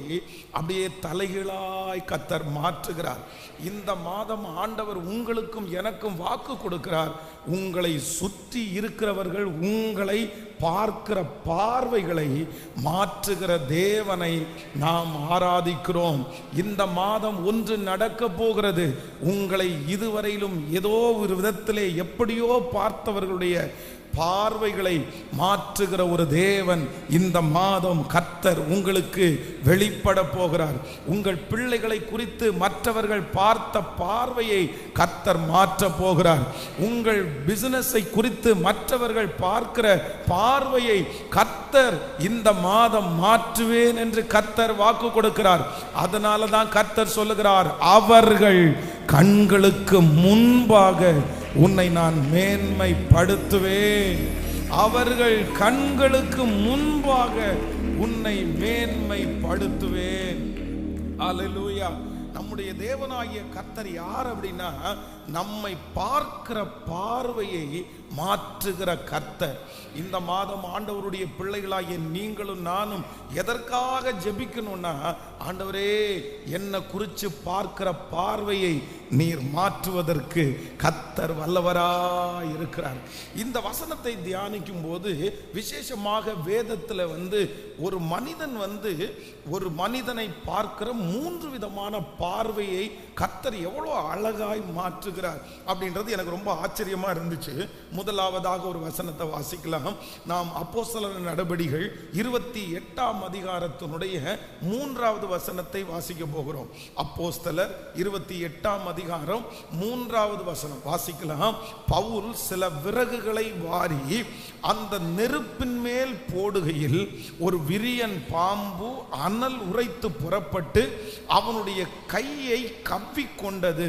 அப்படியே தலைகீழாய் கர்த்தர் மாற்றுகிறார். இந்த மாதம் ஆண்டவர் உங்களுக்கும் எனக்கும் வாக்கு கொடுக்கிறார், உங்களை சுற்றி இருக்கிறவர்கள் உங்களை பார்க்கிற பார்வைகளை மாற்றுகிற தேவனை நாம் ஆராதிக்கிறோம். இந்த மாதம் ஒன்று நடக்க போகிறது. உங்களை இதுவரையிலும் ஏதோ ஒரு விதத்திலே எப்படியோ பார்த்தவர்களுடைய பார்வைகளை மாற்றுகிற ஒரு தேவன் இந்த மாதம் கர்த்தர் உங்களுக்கு வெளிப்பட போகிறார். உங்கள் பிள்ளைகளை குறித்து மற்றவர்கள் பார்த்த பார்வையை கர்த்தர் மாற்ற போகிறார். உங்கள் பிசினஸை குறித்து மற்றவர்கள் பார்க்கிற பார்வையை கர்த்தர் இந்த மாதம் மாற்றுவேன் என்று கர்த்தர் வாக்கு கொடுக்கிறார். அதனால தான் கர்த்தர் சொல்லுகிறார், அவர்கள் கண்களுக்கு முன்பாக உன்னை நான் மேன்மைப்படுத்துவேன். அவர்கள் கண்களுக்கு முன்பாக உன்னை மேன்மைப்படுத்துவேன். அல்லேலூயா. நம்முடைய தேவனாகிய கர்த்தர் யார் அப்படின்னா, நம்மை பார்க்கிற பார்வையை மாற்றுகிற கர்த்தர். இந்த மாதம் ஆண்டவருடைய பிள்ளைகளாகிய நீங்களும் நானும் எதற்காக ஜெபிக்கணும்னா, ஆண்டவரே என்னை குறித்து பார்க்கிற பார்வையை நீர் மாற்றுவதற்கு கர்த்தர் வல்லவராய் இருக்கிறார். இந்த வசனத்தை தியானிக்கும் போது விசேஷமாக வேதத்தில் ஒரு மனிதன் ஒரு மனிதனை பார்க்கிற 3 விதமான பார்வையை கர்த்தர் எவ்வளோ அழகாய் மாற்றுகிறார் அப்படின்றது எனக்கு ரொம்ப ஆச்சரியமா இருந்துச்சு. முதலாவதாக ஒரு வசனத்தை வாசிக்கலாம். நாம் அப்போஸ்தலர் நடபடிகள் 28ஆம் அதிகாரத்தினுடைய 3வது வசனத்தை வாசிக்க போகிறோம். அப்போஸ்தலர் 28ஆம் அதிகாரம் 3வது வசனம் வாசிக்கலாம். பவுல் சில விறகுகளை வாரி அந்த நெருப்பின் மேல் போடுகையில் ஒரு விரியன் பாம்பு அனல் உரைத்து புறப்பட்டு அவனுடைய கையை கவ்விக்கொண்டது.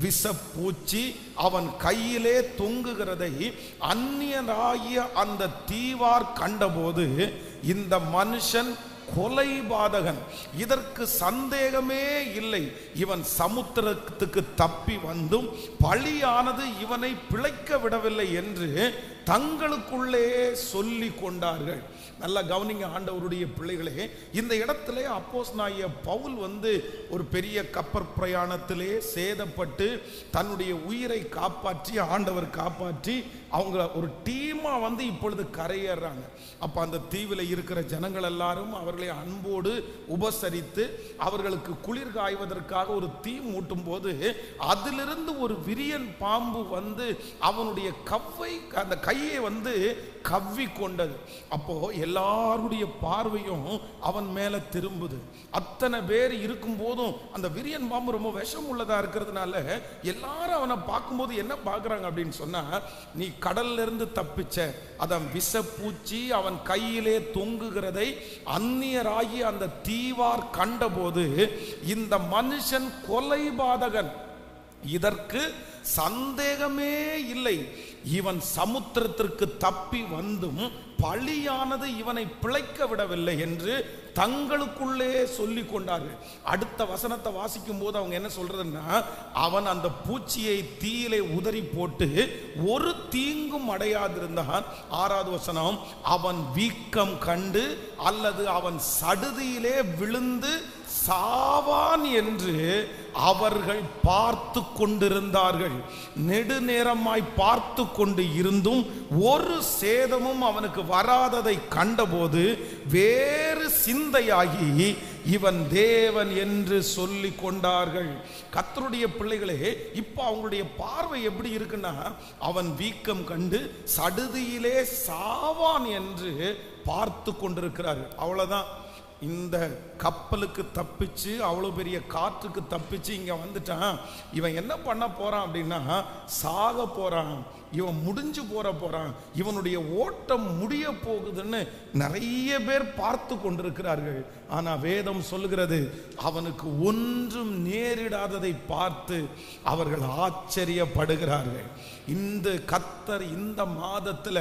விஷப்பூச்சி அவன் கையிலே தொங்குகிறதை அந்நியராகிய அந்த தீவார் கண்டபோது, இந்த மனுஷன் கொலைபாதகன், இதற்கு சந்தேகமே இல்லை, இவன் சமுத்திரத்துக்கு தப்பி வந்தும் பழியானது இவனை பிழைக்க விடவில்லை என்று தங்களுக்குள்ளே சொல்லி கொண்டார்கள். நல்லா கவனிங்க ஆண்டவருடைய பிள்ளைகளே. இந்த இடத்துல அப்போஸ்தலனாகிய பவுல் ஒரு பெரிய கப்பற் பிரயாணத்திலே சேதப்பட்டு தன்னுடைய உயிரை காப்பாற்றி ஆண்டவர் காப்பாற்றி அவங்க ஒரு டீமா இப்பொழுது கரையேறாங்க. அப்ப அந்த தீவில் இருக்கிற ஜனங்கள் எல்லாரும் அவர்களை அன்போடு உபசரித்து அவர்களுக்கு குளிர் காய்வதற்காக ஒரு தீ மூட்டும் போது அதிலிருந்து ஒரு விரியன் பாம்பு அவனுடைய அந்த கையை கவ்வி கொண்டது. அப்போ எல்லாருடைய பார்வையும் அவன் மேல திரும்புது. அத்தனை பேர் இருக்கும் போதும் அந்த விரியன் பாம்பு ரொம்ப விஷம் உள்ளதா இருக்கிறதுனால எல்லாரும் அவனை பார்க்கும்போது என்ன பார்க்கறாங்க அப்படின்னு சொன்னா, நீ கடல்ல இருந்து தப்பிச்ச அதான் விஷப்பூச்சி அவன் கையிலே தொங்குகிறதை அந்நியராகி அந்த தீவார் கண்டபோது, இந்த மனுஷன் கொலைபாதகன், இதற்கு சந்தேகமே இல்லை, இவன் சமுத்திரத்திற்கு தப்பி வந்தும் பழியானது இவனை பிழைக்க விடவில்லை என்று தங்களுக்குள்ளே சொல்லி கொண்டார்கள். அடுத்த வசனத்தை வாசிக்கும் போது அவங்க என்ன சொல்றதுன்னா, அவன் அந்த பூச்சியை தீயிலே உதறி போட்டு ஒரு தீங்கும் அடையாதிருந்தான். 6வது வசனம், அவன் வீக்கம் கண்டு அல்லது அவன் சடுதியிலே விழுந்து சாவான் என்று அவர்கள் பார்த்து கொண்டிருந்தார்கள். நெடுநேரமாய் பார்த்து கொண்டு இருந்தும் ஒரு சேதமும் அவனுக்கு வராததை கண்டபோது வேறு சிந்தையாகி இவன் தேவன் என்று சொல்லி கொண்டார்கள். கர்த்தருடைய பிள்ளைகளே, இப்ப அவங்களுடைய பார்வை எப்படி இருக்குன்னா, அவன் வீக்கம் கண்டு சடுதியிலே சாவான் என்று பார்த்து கொண்டிருக்கிறார்கள். அவ்வளவுதான். இந்த கப்பலுக்கு தப்பிச்சு அவ்வளவு பெரிய காற்றுக்கு தப்பிச்சு இங்க வந்துட்டான். இவன் என்ன பண்ண போறான் அப்படின்னா, சாக போறான். இவன் முடிஞ்சு போறான். இவனுடைய ஓட்டம் முடிய போகுதுன்னு நிறைய பேர் பார்த்து கொண்டிருக்கிறார்கள். ஆனா வேதம் சொல்லுகிறது, அவனுக்கு ஒன்றும் நேரிடாததை பார்த்து அவர்கள் ஆச்சரியப்படுகிறார்கள். இந்த கர்த்தர் இந்த மாதத்துல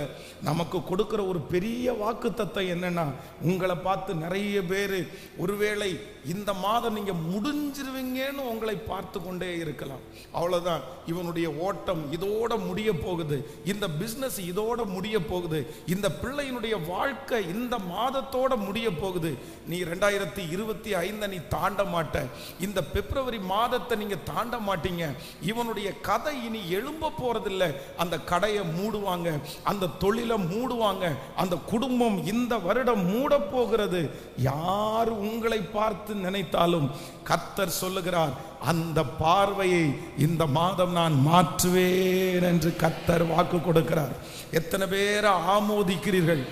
நமக்கு கொடுக்கிற ஒரு பெரிய வாக்குத்தத்தம் என்னன்னா, உங்களை பார்த்து நிறைய பேர் ஒருவேளை இந்த மாதம் நீங்க முடிஞ்சிருவீங்கன்னு உங்களை பார்த்து கொண்டே இருக்கலாம். அவ்வளவுதான், இவனுடைய ஓட்டம் இதோட முடிய போகுது, இந்த பிசினஸ் இதோட முடிய போகுது, இந்த பிள்ளையினுடைய வாழ்க்கை இந்த மாதத்தோட முடிய போகுது. நீ 2025 நீ தாண்ட மாட்ட, இந்த பிப்ரவரி மாதத்தை நீங்க தாண்ட மாட்டீங்க. இவனுடைய கதை இனி எழும்ப போறதில்லை. அந்த கடையை மூடுவாங்க, அந்த தொழிலை மூடுவாங்க, அந்த குடும்பம் இந்த வருடம் மூட போகிறது. யார் உங்களை பார்த்து நினைத்தாலும் கர்த்தர் சொல்லுகிறார், அந்த பார்வையை இந்த மாதம் நான் மாற்றுவேன் என்று கர்த்தர் வாக்கு கொடுக்கிறார். எத்தனை பேரை ஆமோதிக்கிறீர்கள்?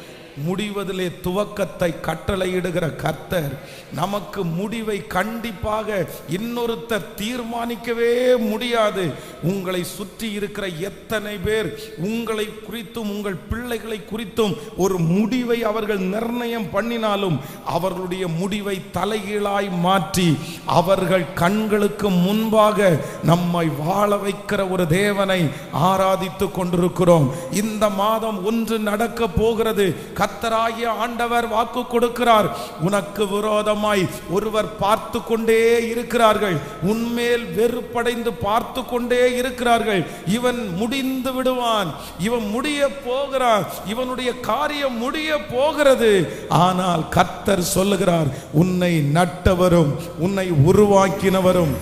முடிவதிலே துவக்கத்தை கட்டளையிடுகிற கர்த்தர் நமக்கு முடிவை கண்டிப்பாக இன்னொருத்தர் தீர்மானிக்கவே முடியாது. உங்களை சுற்றி இருக்கிற எத்தனை பேர் உங்களை குறித்தும் உங்கள் பிள்ளைகளை குறித்தும் ஒரு முடிவை அவர்கள் நிர்ணயம் பண்ணினாலும் அவர்களுடைய முடிவை தலைகீழாய் மாற்றி அவர்கள் கண்களுக்கு முன்பாக நம்மை வாழ வைக்கிற ஒரு தேவனை ஆராதித்து கொண்டிருக்கிறோம். இந்த மாதம் ஒன்று நடக்க போகிறது. கர்த்தராகிய ஆண்டவர் வாக்கு கொடுக்கிறார், உனக்கு விரோதமாய் ஒருவர் பார்த்து கொண்டே இருக்கிறார்கள், உன்மேல் வெறுப்படைந்து பார்த்து கொண்டே இருக்கிறார்கள். இவன் முடிந்து விடுவான், இவன் முடிய போகிறான், இவனுடைய காரியம் முடிய போகிறது. ஆனால் கர்த்தர் சொல்லுகிறார், உன்னை நட்டவரும் உன்னை உருவாக்கினவரும்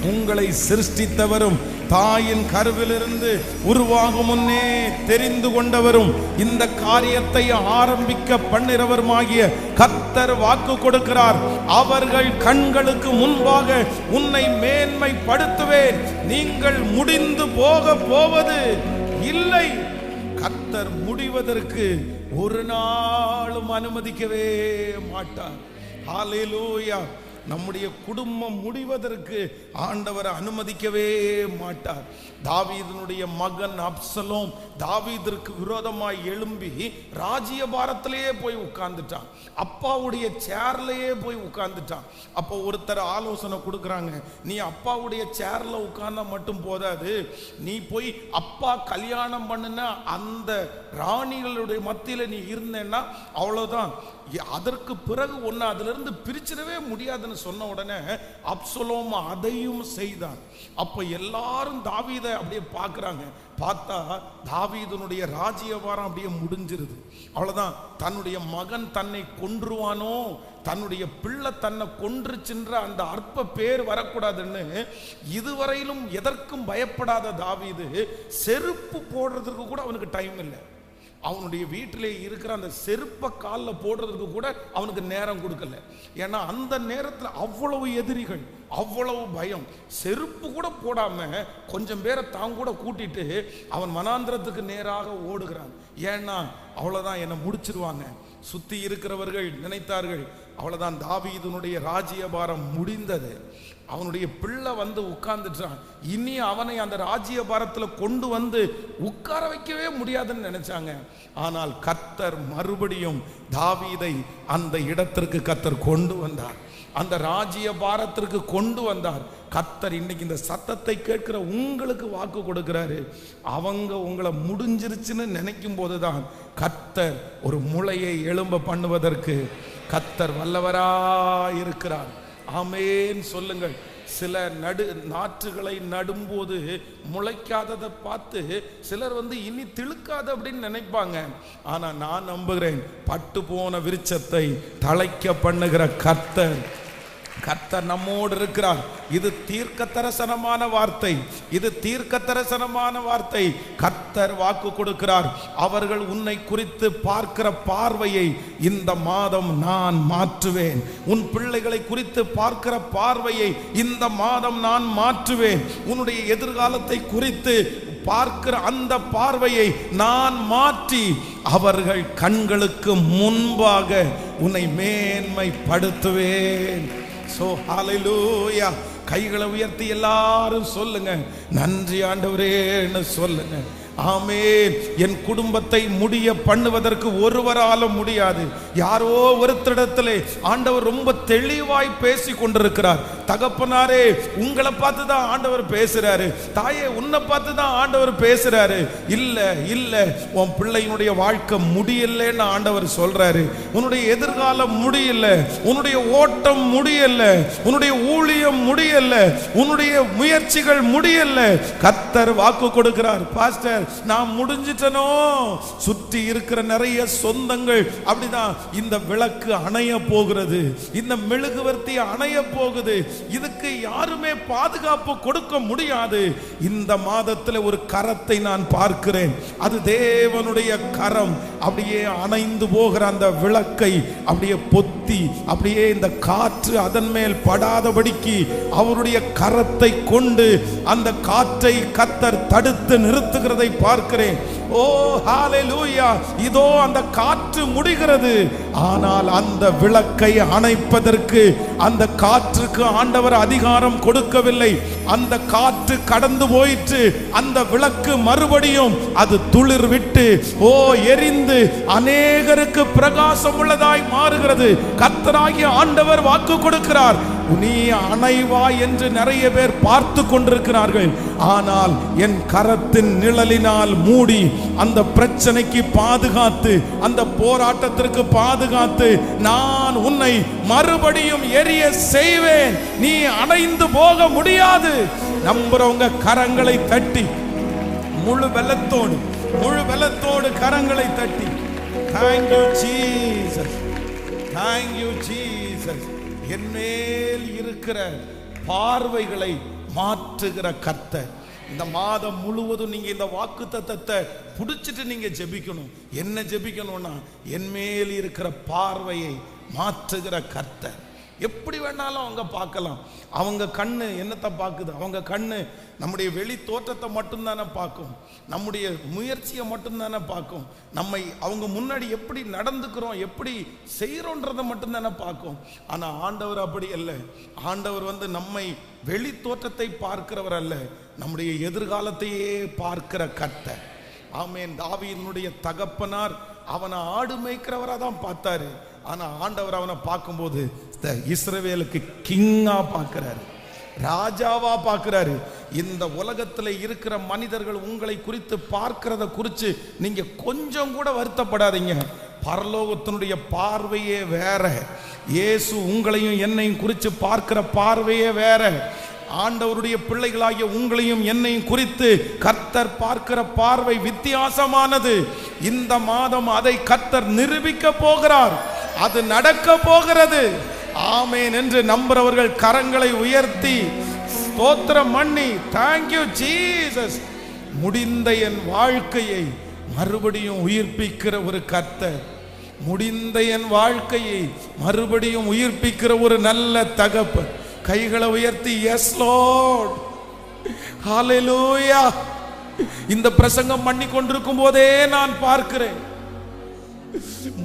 உங்களை சிருஷ்டித்தவரும் தாயின் கருவிலிருந்து உருவாகும் முன்னே தெரிந்து கொண்டவரும் இந்த காரியத்தை ஆரம்பிக்க பண்ணிறவருமாகிய கர்த்தர் வாக்கு கொடுக்கிறார், அவர்கள் கண்களுக்கு முன்பாக உன்னை மேன்மைப்படுத்துவேன். நீங்கள் முடிந்து போவது இல்லை. கர்த்தர் முடிவதற்கு ஒரு நாளும் அனுமதிக்கவே மாட்டார். ஹல்லேலூயா. நம்முடைய குடும்பம் முடிவதற்கு ஆண்டவர் அனுமதிக்கவே மாட்டார். தாவீதினுடைய மகன் அப்சலோம் தாவீதிற்கு விரோதமாய் எழும்பி ராஜ்யபாரத்திலேயே போய் உட்கார்ந்துட்டான், அப்பாவுடைய சேர்லையே போய் உட்கார்ந்துட்டான். அப்போ ஒருத்தர் ஆலோசனை கொடுக்குறாங்க, நீ அப்பாவுடைய சேர்ல உட்கார்ந்தா மட்டும் போதாது, நீ போய் அப்பா கல்யாணம் பண்ணுன அந்த ராணிகளுடைய மத்தியில நீ இருந்தேன்னா அவ்வளவுதான், அதற்கு பிறகு ஒன்னு அதுல இருந்து பிரிச்சிடவே முடியாதுன்னு சொன்ன உடனே அப்சலோம் அதையும் செய்தான். அப்ப எல்லாரும் தாவீதை அப்படியே பார்க்கறாங்க. பார்த்தா தாவீதுனுடைய ராஜ்யபாரம் அப்படியே முடிஞ்சிருது. அவ்வளவுதான், தன்னுடைய மகன் தன்னை கொன்றுவானோ, தன்னுடைய பிள்ளை தன்னை கொன்றுச்சுன்ற அந்த அற்ப பேர் வரக்கூடாதுன்னு இதுவரையிலும் எதற்கும் பயப்படாத தாவீது செருப்பு போடுறதுக்கு கூட அவனுக்கு டைம் இல்லை. அவனுடைய வீட்டிலே இருக்கிற அந்த செருப்பை காலில் போடுறதுக்கு கூட அவனுக்கு நேரம் கொடுக்கல. ஏன்னா அந்த நேரத்தில் அவ்வளவு எதிரிகள், அவ்வளவு பயம். செருப்பு கூட போடாம கொஞ்சம் பேரை தான் கூட கூட்டிட்டு அவன் வனாந்திரத்துக்கு நேராக ஓடுகிறான். ஏன்னா அவ்வளவுதான், என்னை முடிச்சிருவாங்க. சுத்தி இருக்கிறவர்கள் நினைத்தார்கள் அவ்வளவுதான், தாவீதுனுடைய ராஜ்யபாரம் முடிந்தது, அவனுடைய பிள்ளை வந்து உட்கார்ந்துட்டான், இனி அவனை அந்த ராஜ்யபாரத்தில் கொண்டு வந்து உட்கார வைக்கவே முடியாதுன்னு நினைச்சாங்க. ஆனால் கர்த்தர் மறுபடியும் தாவீதை அந்த இடத்திற்கு கர்த்தர் கொண்டு வந்தார், அந்த ராஜ்யபாரத்திற்கு கொண்டு வந்தார். கர்த்தர் இன்னைக்கு இந்த சத்தத்தை கேட்கிற உங்களுக்கு வாக்கு கொடுக்கிறாரு, அவங்க உங்களை முடிஞ்சிருச்சுன்னு நினைக்கும் போதுதான் கர்த்தர் ஒரு முளையை எழும்ப பண்ணுவதற்கு கர்த்தர் வல்லவராயிருக்கிறார். ஆமென் சொல்லுங்கள். சில நாற்றுகளை நடும்போது முளைக்காததை பார்த்து சிலர் இனி திழுக்காது அப்படின்னு நினைப்பாங்க. ஆனா நான் நம்புகிறேன், பட்டு போன விருட்சத்தை தழைக்க பண்ணுகிற கர்த்தர் நம்மோடு இருக்கிறார். இது தீர்க்க தரிசனமான வார்த்தை, இது தீர்க்க தரிசனமான வார்த்தை. கர்த்தர் வாக்கு கொடுக்கிறார், அவர்கள் உன்னை குறித்து பார்க்கிற பார்வையை இந்த மாதம் நான் மாற்றுவேன். உன் பிள்ளைகளை குறித்து பார்க்கிற பார்வையை இந்த மாதம் நான் மாற்றுவேன். உன்னுடைய எதிர்காலத்தை குறித்து பார்க்கிற அந்த பார்வையை நான் மாற்றி அவர்கள் கண்களுக்கு முன்பாக உன்னை மேன்மைப்படுத்துவேன். சோ ஹல்லேலூயா. கைகளை உயர்த்தி எல்லாரும் சொல்லுங்க, நன்றி ஆண்டவரேன்னு சொல்லுங்க. ஆமென். என் குடும்பத்தை முடிய பண்ணுவதற்கு ஒருவராலும் முடியாது. யாரோ ஒருத்தரிடத்திலே ஆண்டவர் ரொம்ப தெளிவாய் பேசி கொண்டிருக்கிறார். தகப்பனாரே, உங்களை பார்த்து தான் ஆண்டவர் பேசுறாரு. தாயே, உன்னை பார்த்து தான் ஆண்டவர் பேசுறாரு. இல்ல இல்ல, உன் பிள்ளையினுடைய வாழ்க்கை முடியலன்னு ஆண்டவர் சொல்றாரு. உன்னுடைய எதிர்காலம் முடியல, உன்னுடைய ஓட்டம் முடியல, உன்னுடைய ஊழியம் முடியல, உன்னுடைய முயற்சிகள் முடியல. கர்த்தர் வாக்கு கொடுக்கிறார், பாஸ்டர் நான் முடிஞ்சிட்டனோ. சுற்றி இருக்கிற நிறைய சொந்தங்கள் அப்படிதான். இந்த விளக்கு அணைய போகிறது, இந்த மெழுகுவர்த்தி அணைய போகுது. இதுக்கு யாருமே பாதுகாப்பு கொடுக்க முடியாது. இந்த மாதத்தில் ஒரு கரத்தை நான் பார்க்கிறேன். அது தேவனுடைய கரம். அப்படியே அணைந்து போகிற அந்த விளக்கை அப்படியே பொத்தி, அப்படியே இந்த காற்று அதன் மேல் படாதபடிக்கு அவருடைய கரத்தை கொண்டு அந்த காற்றை கர்த்தர் தடுத்து நிறுத்துகிறதை பார்க்கிறேன். ஓ ஹல்லேலூயா. இதோ அந்த காற்று முடிகிறது. ஆனால் அந்த விளக்கை அணைப்பதற்கு அந்த காற்றுக்கு ஆண்டவர் அதிகாரம் கொடுக்கவில்லை. அந்த காற்று கடந்து போயிற்று. அந்த விளக்கு மறுபடியும் அது துளிர் விட்டு எரிந்து அநேகருக்கு பிரகாசம் உள்ளதாய் மாறுகிறது. கர்த்தராகிய ஆண்டவர் வாக்கு கொடுக்கிறார், நீ அணைவா என்று நிறைய பேர் பார்த்து கொண்டிருக்கிறார்கள். ஆனால் என் கரத்தின் நிழலினால் மூடி அந்த பிரச்சனைக்கு பாதுகாத்து, அந்த போராட்டத்திற்கு பாதுகாத்து நான் உன்னை மறுபடியும் எரிய செய்வேன். நீ அணைந்து போக முடியாது. நம்புறவங்க கரங்களை தட்டி முழு பலத்தோடு கரங்களை தட்டி, Thank you Jesus, Thank you Jesus. என்மேல் இருக்கிற பார்வைகளை மாற்றுகிற கர்த்தர். இந்த மாதம் முழுவதும் நீங்க இந்த வாக்குத்தத்தத்தை பிடிச்சிட்டு நீங்க ஜெபிக்கணும். என்ன ஜெபிக்கணும்னா, என்மேல் இருக்கிற பார்வையை மாற்றுகிற கர்த்தர். எப்படி வேணாலும் அவங்க பார்க்கலாம். அவங்க கண்ணு என்னத்தை பார்க்குது? அவங்க கண்ணு நம்முடைய வெளி தோற்றத்தை மட்டும்தானே பார்க்கும், நம்முடைய முயற்சியை மட்டும்தானே பார்க்கும். நம்மை அவங்க முன்னாடி எப்படி நடந்துக்கிறோம், எப்படி செய்கிறோன்றதை மட்டும்தானே பார்க்கும். ஆனால் ஆண்டவர் அப்படி அல்ல. ஆண்டவர் நம்மை வெளி தோற்றத்தை பார்க்கிறவர் அல்ல, நம்முடைய எதிர்காலத்தையே பார்க்கிற கர்த்தர். ஆமென். தாவீதுனுடைய தகப்பனார் அவனை ஆடு மேய்க்கிறவராக தான் பார்த்தாரு. ஆனா ஆண்டவர் அவனை பார்க்கும்போது இஸ்ரவேலுக்கு கிங்கா பார்க்கிறாரு, ராஜாவா பார்க்கிறாரு. இந்த உலகத்தில் இருக்கிற மனிதர்கள் உங்களை குறித்து பார்க்கிறத குறித்து நீங்க கொஞ்சம் கூட வருத்தப்படாதீங்க. பரலோகத்தினுடைய பார்வையே வேற. இயேசு உங்களையும் என்னையும் குறித்து பார்க்கிற பார்வையே வேற. ஆண்டவருடைய பிள்ளைகளாகிய உங்களையும் என்னையும் குறித்து கர்த்தர் பார்க்கிற பார்வை வித்தியாசமானது. இந்த மாதம் அதை கர்த்தர் நிரூபிக்க போகிறார். அது நடக்க போகிறது. ஆமென் என்று நம்புறவர்கள் கரங்களை உயர்த்தி ஸ்தோத்திரம் பண்ணி, Thank you Jesus. முடிந்த என் வாழ்க்கையை மறுபடியும் உயிர்ப்பிக்கிற ஒரு கர்த்தர், முடிந்த என் வாழ்க்கையை மறுபடியும் உயிர்ப்பிக்கிற ஒரு நல்ல தகப்பன். கைகளை உயர்த்தி எஸ் லார்ட், ஹல்லேலூயா. இந்த பிரசங்கம் பண்ணி கொண்டிருக்கும் போதே நான் பார்க்கிறேன்,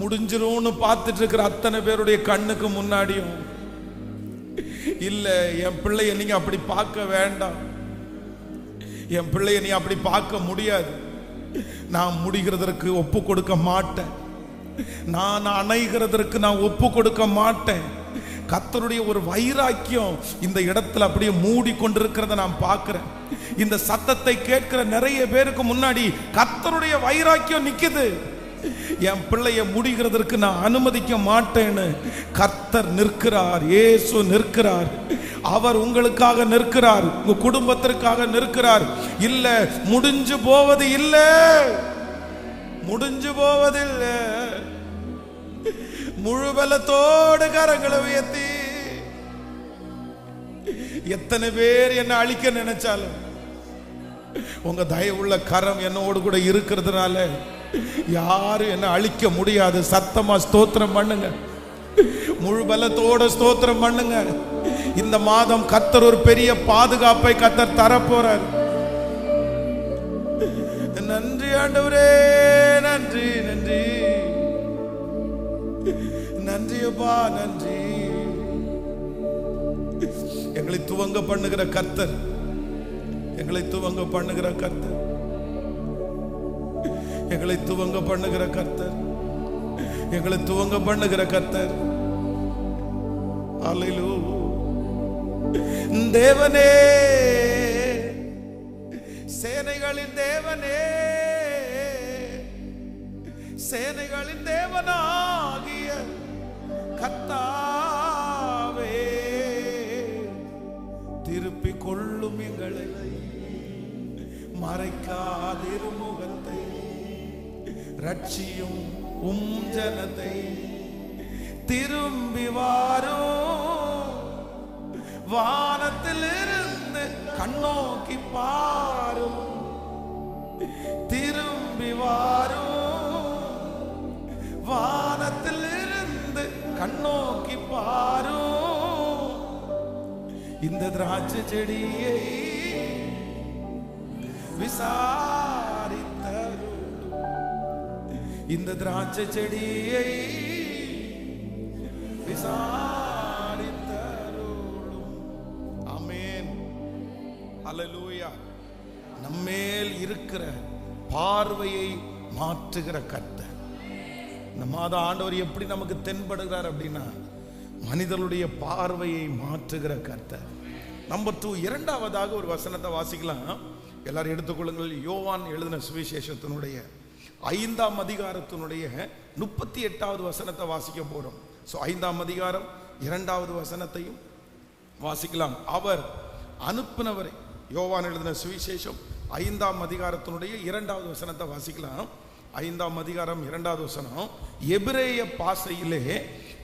முடிஞ்சிரும்னு பார்த்துட்டு இருக்கிற அத்தனை பேருடைய கண்ணுக்கு முன்னாடியும் இல்ல, என் பிள்ளைய நீங்க அப்படி பார்க்க வேண்டாம், என் பிள்ளைய நீ அப்படி பார்க்க முடியாது, நான் முடிகிறதற்கு ஒப்பு கொடுக்க மாட்டேன், நான் அணைகிறதற்கு நான் ஒப்பு கொடுக்க மாட்டேன். கர்த்தருடைய ஒரு வைராக்கியம் இந்த இடத்துல அப்படியே மூடி கொண்டிருக்கிறத நான் பார்க்கிறேன். இந்த சத்தத்தை கேட்கிற நிறைய பேருக்கு முன்னாடி கர்த்தருடைய வைராக்கியம் நிக்குது. என் பிள்ளைய முடிகிறதற்கு நான் அனுமதிக்க மாட்டேன்னு கர்த்தர் நிற்கிறார். இயேசு நிற்கிறார். அவர் உங்களுக்காக நிற்கிறார், உங்க குடும்பத்திற்காக நிற்கிறார். இல்ல முடிஞ்சு போவது இல்ல, முடிஞ்சு போவதில்லை. முழு பலத்தோடு கரங்களை உயர்த்தி, எத்தனை பேர் என்ன அழிக்க நினைச்சாலும் உங்க தயவுள்ள கரம் என்னோடு கூட இருக்கிறதுனால யாரும் என்ன அழிக்க முடியாது. சத்தமா ஸ்தோத்திரம் பண்ணுங்க, முழு பலத்தோட ஸ்தோத்திரம் பண்ணுங்க. இந்த மாதம் கர்த்தர் ஒரு பெரிய பாதுகாப்பை கர்த்தர் தரப்போறார். நன்றி ஆண்டவரே, நன்றி நன்றி நன்றியப்பா, நன்றி. எங்களை துவங்க பண்ணுகிற கர்த்தர், எங்களை துவங்க பண்ணுகிற கர்த்தர், எங்களை துவங்க பண்ணுகிற கர்த்தர், எங்களை துவங்க பண்ணுகிற கர்த்தர். அல்லேலூயா. தேவனே, சேனைகளின் தேவனே, சேனைகளின் தேவனாகிய கர்த்தாவே, திருப்பிக் கொள்ளும் எங்களை, மறைக்காதிரு முகத்தை, ரட்சியும் உம் ஜனத்தை. திரும்பி வாரும், வானத்தில் இருந்து கண்ணோக்கி பாரும். திரும்பி வாரும், வானத்தில் இருந்து கண்ணோக்கி பாரும். இந்த திராட்சை செடியை விசாரித்தருளும், இந்த திராட்சை செடியை விசாரித்தருளும். ஆமென், அல்லேலூயா. நம்மேல் இருக்கிற பார்வையை மாற்றுகிற கர்த்தர். இந்த மாத ஆண்டவர் எப்படி நமக்கு தென்படுகிறார் அப்படின்னா, மனிதர்களுடைய பார்வையை மாற்றுகிற கர்த்தர். நம்பர் 2, இரண்டாவதாக ஒரு வசனத்தை வாசிக்கலாம். எல்லாரும் எடுத்துக்கொள்ளுங்கள். யோவான் எழுதின சுவிசேஷத்தினுடைய 5ஆம் அதிகாரத்தினுடைய 38வது வசனத்தை வாசிக்க போறோம். 5ஆம் அதிகாரம் 2வது வசனத்தையும் வாசிக்கலாம். அவர் அனுப்பினவரை, யோவான் எழுதின சுவிசேஷம் 5ஆம் அதிகாரத்தினுடைய 2வது வசனத்தை வாசிக்கலாம். 5ஆம் அதிகாரம் 2வது வசனம். எபிரேய பாஷையிலே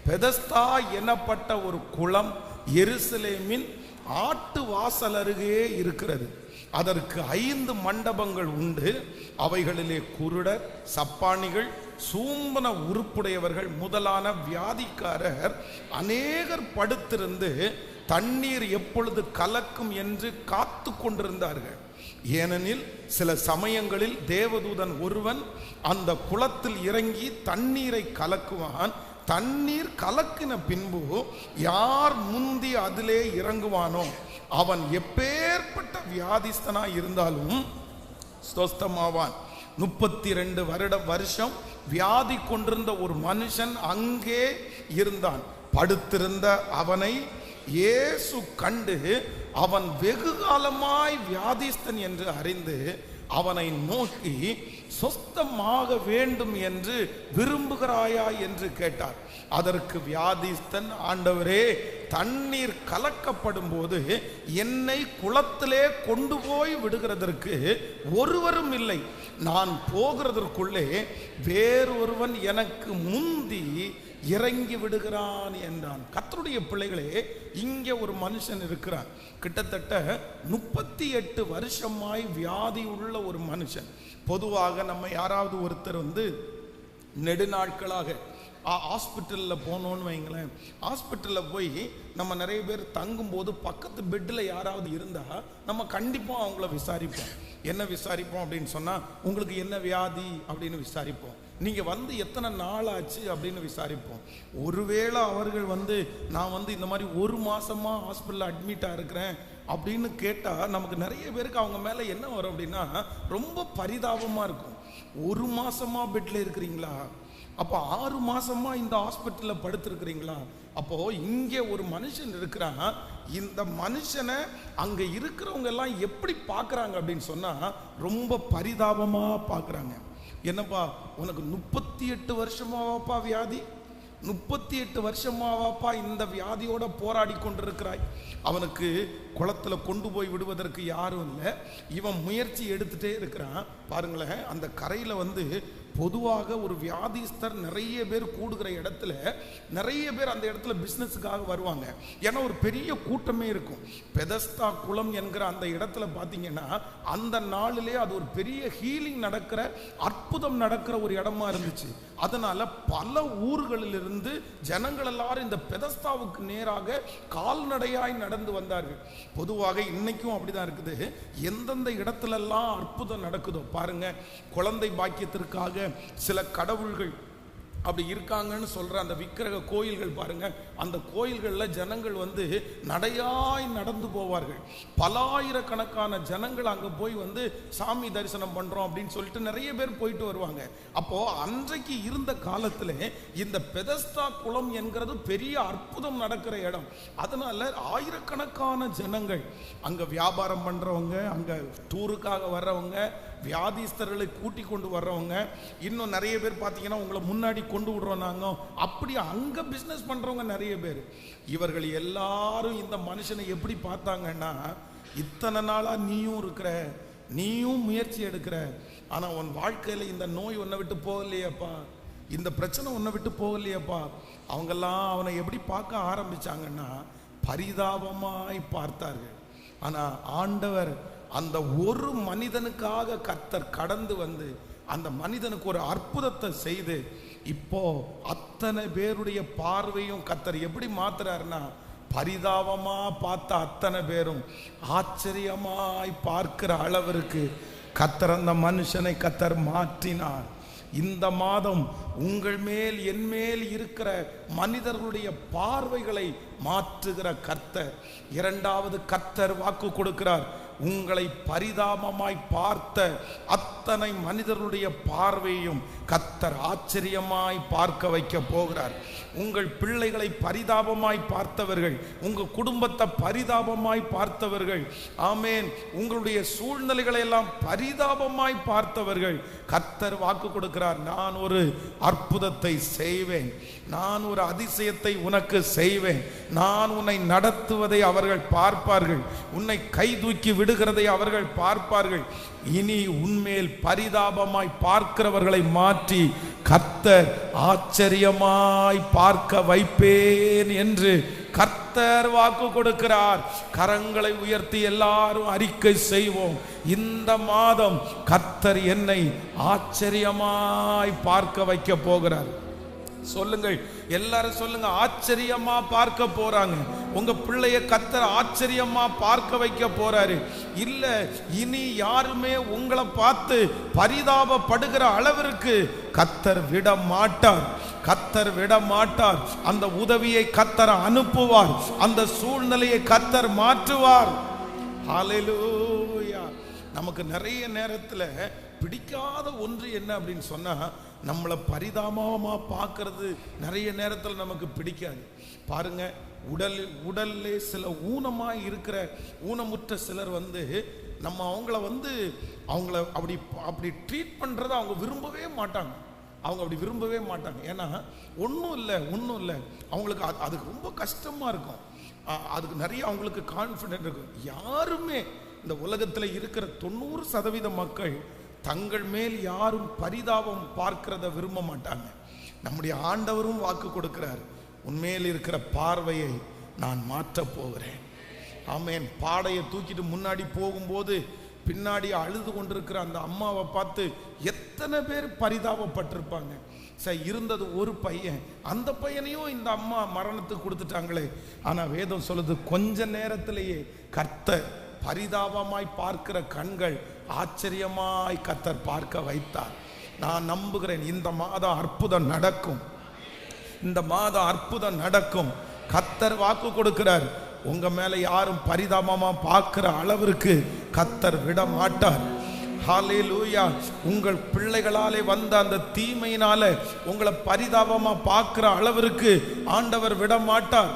பெதஸ்தா எனப்பட்ட ஒரு குளம் எருசலேமின் ஆட்டு வாசல் அருகே இருக்கிறது. அதற்கு 5 மண்டபங்கள் உண்டு. அவைகளிலே குருடர், சப்பானிகள், சூம்பன உறுப்புடையவர்கள் முதலான வியாதிக்காரர் அநேகர் படுத்திருந்து தண்ணீர் எப்பொழுது கலக்கும் என்று காத்து கொண்டிருந்தார்கள். ஏனெனில் சில சமயங்களில் தேவதூதன் ஒருவன் அந்த குளத்தில் இறங்கி தண்ணீரை கலக்குவான். தண்ணீர் கலக்கின பின்பு யார் முந்தி அதிலே இறங்குவானோ அவன் எப்பேற்பட்ட வியாதிஸ்தனாய் இருந்தாலும் ஸ்தோஸ்தமாவான். 32 வருஷம் வியாதி கொண்டிருந்த ஒரு மனுஷன் அங்கே இருந்தான். படுத்திருந்த அவனை இயேசு கண்டு அவன் வெகு காலமாய் வியாதிஸ்தன் என்று அறிந்து அவனை நோக்கி, சொஸ்தமாக வேண்டும் என்று விரும்புகிறாயா என்று கேட்டார். அதற்கு வியாதிஸ்தன், ஆண்டவரே, தண்ணீர் கலக்கப்படும் போது என்னை குளத்திலே கொண்டு போய் விடுகிறதற்கு ஒருவரும் இல்லை. நான் போகிறதற்குள்ளே வேறொருவன் எனக்கு முந்தி இறங்கி விடுகிறான் என்றான். கர்த்தருடைய பிள்ளைகளே, இங்கே ஒரு மனுஷன் இருக்கிறான். கிட்டத்தட்ட 38 வருஷமாய் வியாதி உள்ள ஒரு மனுஷன். பொதுவாக நம்ம யாராவது ஒருத்தர் நெடுநாட்களாக ஹாஸ்பிட்டலில் போனோன்னு வைங்களேன், ஹாஸ்பிட்டலில் போய் நம்ம நிறைய பேர் தங்கும்போது பக்கத்து பெட்டில் யாராவது இருந்தால் நம்ம கண்டிப்பாக அவங்கள விசாரிப்போம். என்ன விசாரிப்போம் அப்படின்னு சொன்னால், உங்களுக்கு என்ன வியாதி அப்படின்னு விசாரிப்போம். நீங்கள் எத்தனை நாள் ஆச்சு அப்படின்னு விசாரிப்போம். ஒருவேளை அவர்கள் நான் இந்த மாதிரி 1 மாதமாக ஹாஸ்பிட்டலில் அட்மிட்டாக இருக்கிறேன் அப்படின்னு கேட்டால் நமக்கு நிறைய பேருக்கு அவங்க மேலே என்ன வரும் அப்படின்னா, ரொம்ப பரிதாபமாக இருக்கும். 1 மாதமாக பெட்டில் இருக்கிறீங்களா, அப்போ 6 மாசமா இந்த ஹாஸ்பிட்டலில் படுத்திருக்கிறீங்களா? அப்போ இங்கே ஒரு மனுஷன் இருக்கிறான். இந்த மனுஷனை அங்க இருக்கிறவங்க எல்லாம் எப்படி பார்க்கறாங்க அப்படின்னு சொன்னா ரொம்ப பரிதாபமா பார்க்கறாங்க. என்னப்பா உனக்கு 38 வருஷமாவாப்பா வியாதி? 38 வருஷமாவாப்பா இந்த வியாதியோட போராடி கொண்டிருக்கிறாய்? அவனுக்கு குளத்துல கொண்டு போய் விடுவதற்கு யாரும் இல்லை. இவன் முயற்சி எடுத்துட்டே இருக்கிறான். பாருங்களேன், அந்த கரையில பொதுவாக ஒரு வியாதிஸ்தர் நிறைய பேர் கூடுகிற இடத்துல நிறைய பேர் அந்த இடத்துல பிசினஸுக்காக வருவாங்க. ஏன்னா ஒரு பெரிய கூட்டமே இருக்கும். பெதஸ்தா குளம் என்கிற அந்த இடத்துல பார்த்தீங்கன்னா அந்த நாளிலே அது ஒரு பெரிய ஹீலிங் நடக்கிற, அற்புதம் நடக்கிற ஒரு இடமா இருந்துச்சு. அதனால பல ஊர்களிலிருந்து ஜனங்கள் எல்லாரும் இந்த பெதஸ்தாவுக்கு நேராக கால்நடையாய் நடந்து வந்தார்கள். பொதுவாக இன்னைக்கும் அப்படிதான் இருக்குது. எந்தெந்த இடத்துல எல்லாம் அற்புதம் நடக்குதோ பாருங்க, குழந்தை பாக்கியத்திற்காக சில கடவுள்கள் அப்படி இருக்காங்கன்னு சொல்ற அந்த விக்கிரக கோயில்கள் பாருங்க, அந்த கோயில்கள்ல ஜனங்கள் நடையாய் நடந்து போவார்கள். பலாயிரக்கணக்கான ஜனங்கள் அங்க போய் சாமி தரிசனம் பண்றோம் அப்படின்னு சொல்லிட்டு நிறைய பேர் போயிட்டு வருவாங்க. அப்போ அன்றைக்கு இருந்த காலத்துல இந்த பெதஸ்தா குளம் என்கிறது பெரிய அற்புதம் நடக்கிற இடம். அதனால ஆயிரக்கணக்கான ஜனங்கள் அங்க வியாபாரம் பண்றவங்க, அங்க டூருக்காக வர்றவங்க, வியாதிஸ்தர்களை கூட்டி கொண்டு வர்றவங்க, இன்னும் நிறைய பேர் பார்த்தீங்கன்னா உங்களை முன்னாடி கொண்டு விடுறோம் நாங்க, அப்படி அங்க பிசினஸ் பண்றவங்க நிறைய பேர். இவர்கள் எல்லாரும் இந்த மனுஷனை எப்படி பார்த்தாங்கன்னா, இத்தனை நாளா நீயும் இருக்கிற, நீயும் முயற்சி எடுக்கிற, ஆனா உன் வாழ்க்கையில இந்த நோய் உன்னை விட்டு போகலையப்பா, இந்த பிரச்சனை உன்னை விட்டு போகலையப்பா. அவங்கெல்லாம் அவனை எப்படி பார்க்க ஆரம்பிச்சாங்கன்னா பரிதாபமாய் பார்த்தார்கள். ஆனா ஆண்டவர் அந்த ஒரு மனிதனுக்காக கர்த்தர் கடந்து அந்த மனிதனுக்கு ஒரு அற்புதத்தை செய்து இப்போ அத்தனை பேருடைய பார்வையும் கர்த்தர் எப்படி மாத்துறாருன்னா, பரிதாபமா பார்த்த அத்தனை பேரும் ஆச்சரியமாய் பார்க்கிற அளவிற்கு கர்த்தர் அந்த மனுஷனை கர்த்தர் மாற்றினார். இந்த மாதம் உங்கள் மேல் என் மேல் இருக்கிற மனிதர்களுடைய பார்வைகளை மாற்றுகிற கர்த்தர். இரண்டாவது கர்த்தர் வாக்கு கொடுக்கிறார், உங்களை பரிதாபமாய் பார்த்த அத்தனை மனிதர்களுடைய பார்வையும் கர்த்தர் ஆச்சரியமாய் பார்க்க வைக்க போகிறார். உங்கள் பிள்ளைகளை பரிதாபமாய் பார்த்தவர்கள், உங்க குடும்பத்தை பரிதாபமாய் பார்த்தவர்கள், ஆமேன், உங்களுடைய சூழ்நிலைகளை எல்லாம் பரிதாபமாய் பார்த்தவர்கள், கர்த்தர் வாக்கு கொடுக்கிறார், நான் ஒரு அற்புதத்தை செய்வேன், நான் ஒரு அதிசயத்தை உனக்கு செய்வேன், நான் உன்னை நடத்துவதை அவர்கள் பார்ப்பார்கள், உன்னை கை தூக்கி விடுகிறதை அவர்கள் பார்ப்பார்கள். இனி உன்மேல் பரிதாபமாய் பார்க்கிறவர்களை மாற்றி கர்த்தர் ஆச்சரியமாய் பார்க்க வைப்பேன் என்று கர்த்தர் வாக்கு கொடுக்கிறார். கரங்களை உயர்த்தி எல்லாரும் அறிக்கை செய்வோம், இந்த மாதம் கர்த்தர் என்னை ஆச்சரியமாய் பார்க்க வைக்க போகிறார். சொல்லுங்கள், எல்லாரும் சொல்லுங்க, ஆச்சரியமா பார்க்க போறாங்க. உங்க பிள்ளைய கர்த்தர் ஆச்சரியமா பார்க்க வைக்க போறாரு. இல்ல இனி யாருமே உங்களை பார்த்து பரிதாபப்படுகிற அளவிற்கு கர்த்தர் விட மாட்டார், கர்த்தர் விட மாட்டார். அந்த உதவியை கர்த்தர் அனுப்புவார், அந்த சூழ்நிலையை கர்த்தர் மாற்றுவார். ஹல்லேலூயா. நமக்கு நிறைய நேரத்தில் பிடிக்காத ஒன்று என்ன அப்படின்னு சொன்னா, நம்மளை பரிதாபமா பார்க்கறது நிறைய நேரத்தில் நமக்கு பிடிக்காது. பாருங்க, உடல்ல சில ஊனமாய் இருக்கிற ஊனமுற்ற சிலர் நம்ம அவங்கள அப்படி ட்ரீட் பண்றதை அவங்க விரும்பவே மாட்டாங்க. அவங்க அப்படி விரும்பவே மாட்டாங்க. ஏன்னா ஒன்றும் இல்லை, அவங்களுக்கு அதுக்கு ரொம்ப கஷ்டமா இருக்கும். அதுக்கு நிறைய அவங்களுக்கு கான்ஃபிடென்ட் இருக்கும். யாருமே இந்த உலகத்தில் இருக்கிற 90% மக்கள் தங்கள் மேல் யாரும் பரிதாபம் பார்க்கிறத விரும்ப மாட்டாங்க. நம்முடைய ஆண்டவரும் வாக்கு கொடுக்கிறார், உன்மேல் இருக்கிற பார்வையை நான் மாற்ற போகிறேன். ஆமேன். பாடையை தூக்கிட்டு முன்னாடி போகும்போது பின்னாடி அழுது கொண்டிருக்கிற அந்த அம்மாவை பார்த்து எத்தனை பேர் பரிதாபப்பட்டிருப்பாங்க. இருந்தது ஒரு பையன், அந்த பையனையும் இந்த அம்மா மரணத்துக்கு கொடுத்துட்டாங்களே. ஆனா வேதம் சொல்லுது, கொஞ்ச நேரத்திலேயே கர்த்தர் பரிதாபமாய் பார்க்கிற கண்கள் ஆச்சரியமாய் கர்த்தர் பார்க்க வைத்தார். நான் நம்புகிறேன், இந்த மாதம் அற்புதம் நடக்கும், இந்த மாதம் அற்புதம் நடக்கும். கர்த்தர் வாக்கு கொடுக்கிறார், உங்க மேல யாரும் பரிதாபமா பார்க்கிற அளவிற்கு கர்த்தர் விட மாட்டார். ஹல்லேலூயா. உங்கள் பிள்ளைகளாலே வந்த அந்த தீமையினால உங்களை பரிதாபமா பார்க்கிற அளவிற்கு ஆண்டவர் விட மாட்டார்.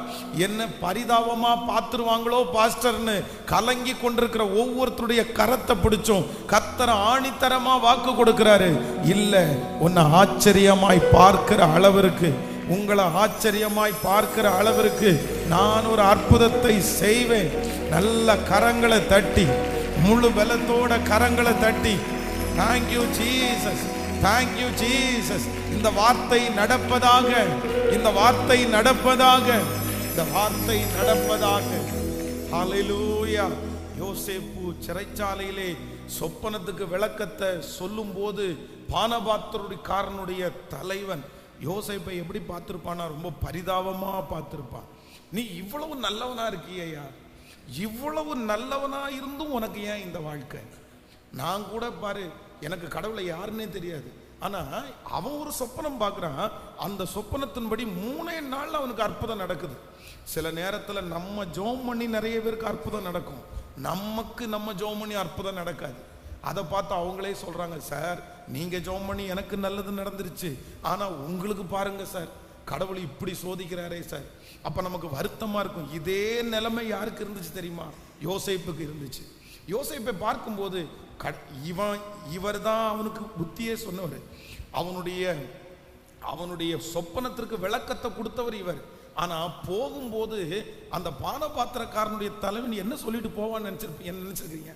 என்ன பரிதாபமா பார்த்துருவாங்களோ பாஸ்டர்னு கலங்கி கொண்டிருக்கிற ஒவ்வொருத்தருடைய கரத்தை பிடிச்சோம் கர்த்தர் ஆணித்தரமா வாக்கு கொடுக்கிறாரு. இல்ல, உன்னை ஆச்சரியமாய் பார்க்கிற அளவிற்கு, உங்களை ஆச்சரியமாய் பார்க்கிற அளவிற்கு நான் ஒரு அற்புதத்தை செய்வேன். நல்ல கரங்களை தட்டி, முழு பலத்தோட கரங்களை தட்டி, தேங்க்யூ ஜீசஸ், தேங்க்யூ ஜீசஸ். இந்த வார்த்தை நடப்பதாக, இந்த வார்த்தை நடப்பதாக, இந்த வார்த்தை நடப்பதாக. ஹல்லேலூயா. யோசேப்பு சிறைச்சாலையிலே சொப்பனத்துக்கு விளக்கத்தை சொல்லும் போது பானபாத்திரனுடைய தலைவன் யோசேப்பை எப்படி பார்த்திருப்பானா? ரொம்ப பரிதாபமா பார்த்திருப்பான். நீ இவ்வளவு நல்லவனா இருக்கியா, இவ்வளவு நல்லவனா இருந்தும் உனக்கு ஏன் இந்த வாழ்க்கை? நான் கூட பாரு, எனக்கு கடவுளை யாருன்னே தெரியாது. ஆனா அவன் ஒரு சொப்பனம் பார்க்கிறான். அந்த சொப்பனத்தின்படி 3 நாள்ல அவனுக்கு அற்புதம் நடக்குது. சில நேரத்துல நம்ம ஜெபம் பண்ணி நிறைய பேருக்கு அற்புதம் நடக்கும், நமக்கு நம்ம ஜெபம் பண்ணி அற்புதம் நடக்காது. அதை பார்த்து அவங்களே சொல்றாங்க, சார் நீங்க ஜெபம் பண்ணி எனக்கு நல்லது நடந்துருச்சு, ஆனா உங்களுக்கு பாருங்க சார் கடவுள் இப்படி சோதிக்கிறாரே சார். அப்ப நமக்கு வருத்தமா இருக்கும். இதே நிலைமை யாருக்கு இருந்துச்சு தெரியுமா? யோசேப்புக்கு இருந்துச்சு. யோசேப்பை பார்க்கும்போது இவர் தான் அவனுக்கு புத்தியே சொன்னவர். அவனுடைய சொப்பனத்திற்கு விளக்கத்தை கொடுத்தவர் இவர். ஆனா போகும்போது அந்த பானபாத்திரக்காரனுடைய தலைவன் என்ன சொல்லிட்டு போவான்னு நினைச்சிருக்கீங்க?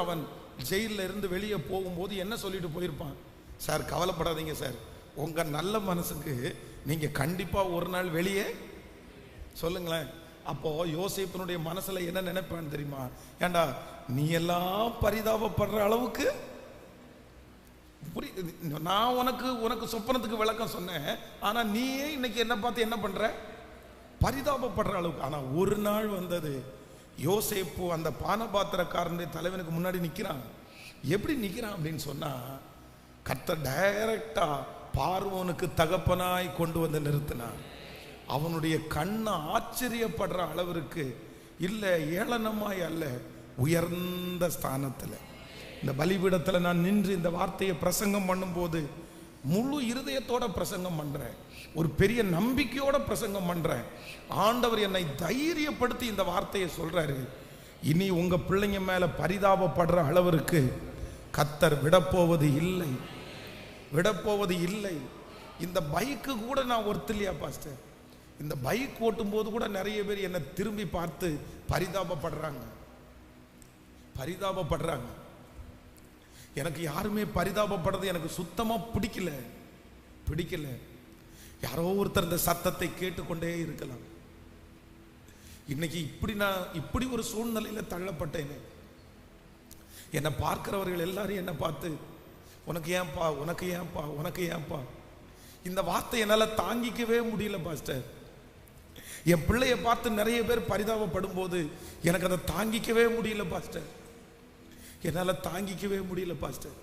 அவன் ஜெயிலில் இருந்து வெளியே போகும்போது என்ன சொல்லிட்டு போயிருப்பான்? சார் கவலைப்படாதீங்க சார், உங்க நல்ல மனசுக்கு நீங்க கண்டிப்பா ஒரு நாள் வெளியே சொல்லுங்களேன். அப்போ யோசேப்பினுடைய மனசுல என்ன நினைப்பான்னு தெரியுமா? ஏண்டா நீ எல்லாம் பரிதாபப்படுற அளவுக்கு நான் உனக்கு சொப்பனத்துக்கு விளக்கம் சொன்னேன், ஆனா நீயே இன்னைக்கு என்ன பார்த்து என்ன பண்ற? பரிதாபப்படுற அளவுக்கு. ஆனா ஒரு நாள் வந்தது, யோசேப்பு அந்த பானபாத்திரக்காரனுடைய தலைவனுக்கு முன்னாடி நிக்கிறான். எப்படி நிக்கிறான் அப்படின்னு சொன்னா, கர்த்தர் டைரக்டா பார்வோனுக்கு தகப்பனாய் கொண்டு வந்து நிறுத்தினான். அவனுடைய கண்ணை ஆச்சரியப்படுற அளவிற்கு இல்ல, ஏளனமாய் அல்ல, உயர்ந்த ஸ்தானத்துல. இந்த பலிபீடத்துல நான் நின்று இந்த வார்த்தையை பிரசங்கம் பண்ணும்போது முழு இருதயத்தோட பிரசங்கம் பண்றேன், ஒரு பெரிய நம்பிக்கையோட பிரசங்கம் பண்றேன். ஆண்டவர் என்னை தைரியப்படுத்தி இந்த வார்த்தையை சொல்றாரு. இனி உங்க பிள்ளைங்க மேல பரிதாபப்படுற அளவிற்கு கர்த்தர் விடப்போவது இல்லை, விடப்போவது இல்லை. இந்த பைக்கு கூட நான் ஒருத்தலையா பாஸ்டர், இந்த பைக் ஓட்டும் போது கூட நிறைய பேர் என்னை திரும்பி பார்த்து பரிதாபப்படுறாங்க. எனக்கு யாருமே பரிதாபப்படுறது எனக்கு சுத்தமா பிடிக்கல. யாரோ ஒருத்தர் இந்த சத்தத்தை கேட்டுக்கொண்டே இருக்கலாம். இன்னைக்கு இப்படி ஒரு சூழ்நிலையில தள்ளப்பட்டேனே. என்னை பார்க்கிறவர்கள் எல்லாரும் என்ன பார்த்து உனக்கு ஏன்பா. இந்த வார்த்தை என்னால தாங்கிக்கவே முடியல பாஸ்டர். என் பிள்ளைய பார்த்து நிறைய பேர் பரிதாபப்படும் போது எனக்கு அதை தாங்கிக்கவே முடியல பாஸ்டர், என்னால தாங்கிக்கவே முடியல பாஸ்டர்.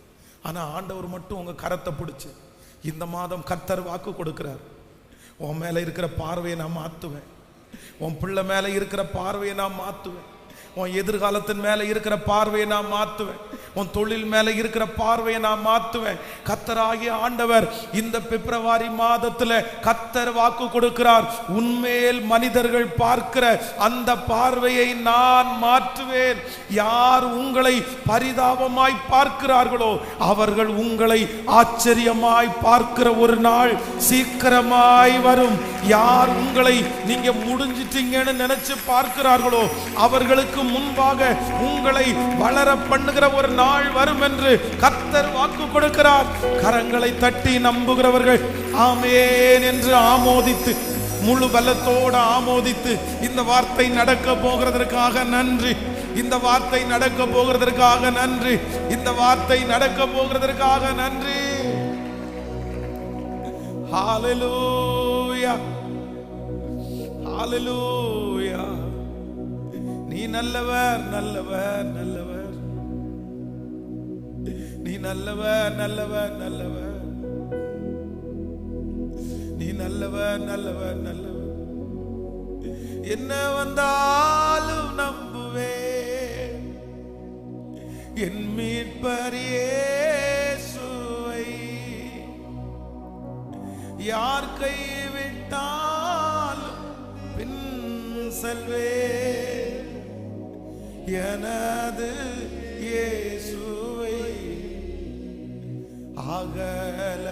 ஆனா ஆண்டவர் மட்டும் உங்க கரத்தை பிடிச்சு இந்த மாதம் கர்த்தர் வாக்கு கொடுக்கிறார். உன் மேல இருக்கிற பார்வையை நான் மாத்துவேன், உன் பிள்ளை மேல இருக்கிற பார்வையை நான் மாத்துவேன், உன் எதிர்காலத்தின் மேல இருக்கிற பார்வையை நான் மாத்துவேன், உன் தொழில் மேல இருக்கிற பார்வையை நான் மாத்துவேன். கர்த்தராகிய ஆண்டவர் இந்த பிப்ரவரி மாதத்துல கர்த்தர் வாக்கு கொடுக்கிறார். உன்மேல் மனிதர்கள் பார்க்கிற அந்த பார்வையை நான் மாற்றுவேன். யார் உங்களை பரிதாபமாய் பார்க்கிறார்களோ அவர்கள் உங்களை ஆச்சரியமாய் பார்க்கிற ஒரு நாள் சீக்கிரமாய் வரும். யார் உங்களை நீங்க முடிஞ்சிட்டீங்கன்னு நினைச்சு பார்க்கிறார்களோ அவர்களுக்கு முன்பாக உங்களை வளர பண்ணுகிற ஒரு நாள் வரும் என்று கர்த்தர் வாக்கு கொடுக்கிறார். கரங்களை தட்டி நம்புகிறவர்கள் ஆமென் என்று ஆமோதித்து, முழு பலத்தோடு ஆமோதித்து, இந்த வார்த்தை நடக்க போகிறதற்காக நன்றி, இந்த வார்த்தை நடக்க போகிறதற்காக நன்றி, இந்த வார்த்தை நடக்க போகிறதற்காக நன்றி. ஹல்லேலூயா, ஹல்லேலூயா. நீ நல்லவர், நல்லவர், நல்லவர். நீ நல்லவர், நல்லவர், நல்லவர். நீ நல்லவர், நல்லவர், நல்லவர். என்ன வந்தாலும் நம்புவேன், என் மீட்பர் இயேசுவை யார் கைவிட்டாலும் பின் செல்வேன். எனது இயேசுவை அகல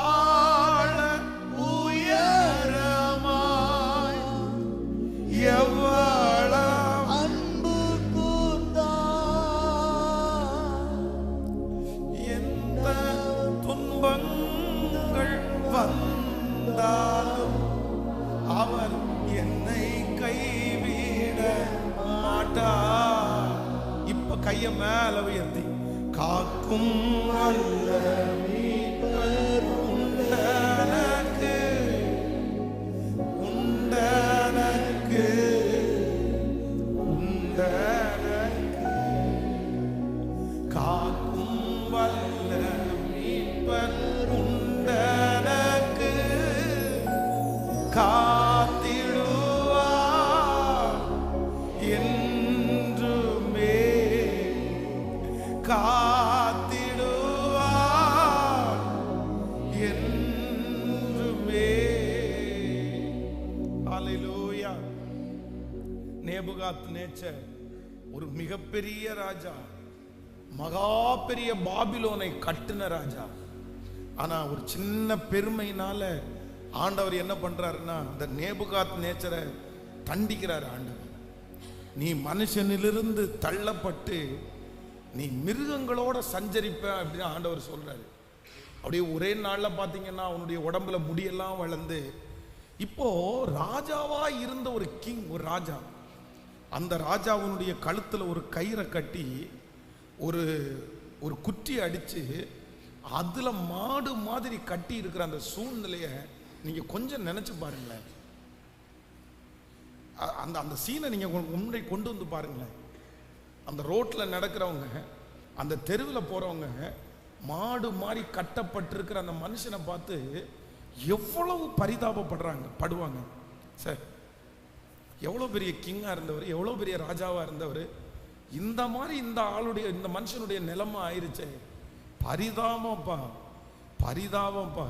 ஆழ உயரமாய் எவ்வளவு அன்பு கூர்ந்தார். எந்த துன்பங்கள் வந்தாலும் அவர் என்னை கைவிட மாட்டார். இப்ப கைய மேல உயர்த்தி காக்கும் வல்ல மீட்பர் உண்டனக்கு உண்டனக்கு உண்டனக்கு. காக்கும் வல்ல மீட்பர் உண்டனக்கு காத்திடுவார் என்றுமே காத்திடுவார் என்றுமே. ஹல்லேலூயா. நேபுகாத்நேச்சர் ஒரு மிகப்பெரிய ராஜா, மகா பெரிய பாபிலோனை கட்டின ராஜா. ஆனா ஒரு சின்ன பெருமையினால ஆண்டவர் என்ன பண்றாருன்னா அந்த நேபுகாத்நேச்சரை தண்டிக்கிறார். ஆண்டவர், நீ மனுஷனிலிருந்து தள்ளப்பட்டு நீ மிருகங்களோட சஞ்சரிப்ப அப்படின்னு ஆண்டவர் சொல்றாரு. அப்படியே ஒரே நாள்ல பாத்தீங்கன்னா அவனுடைய உடம்புல முடியெல்லாம் வளர்ந்து இப்போ ராஜாவா இருந்த ஒரு கிங், ஒரு ராஜா, அந்த ராஜாவுடைய கழுத்துல ஒரு கயிறை கட்டி ஒரு ஒரு குட்டி அடிச்சு அதுல மாடு மாதிரி கட்டி இருக்கிற அந்த சூழ்நிலைய நீங்க கொஞ்சம் நினைச்சு பாருங்களேன். அந்த அந்த சீனை நீங்க முன்னாடி கொண்டு வந்து பாருங்களேன். அந்த ரோட்ல நடக்கிறவங்க, அந்த தெருவில் போறவங்க மாடு மாதிரி கட்டப்பட்டிருக்கிற அந்த மனுஷனை பார்த்து எவ்வளவு படுவாங்க. சார், எவ்வளவு பெரிய கிங்கா இருந்தவர், எவ்வளவு பெரிய ராஜாவா இருந்தவர், இந்த மாதிரி இந்த ஆளுடைய இந்த மனுஷனுடைய நிலைமை ஆயிருச்சே. பரிதாபம்ப்பா, பரிதாபம்ப்பா,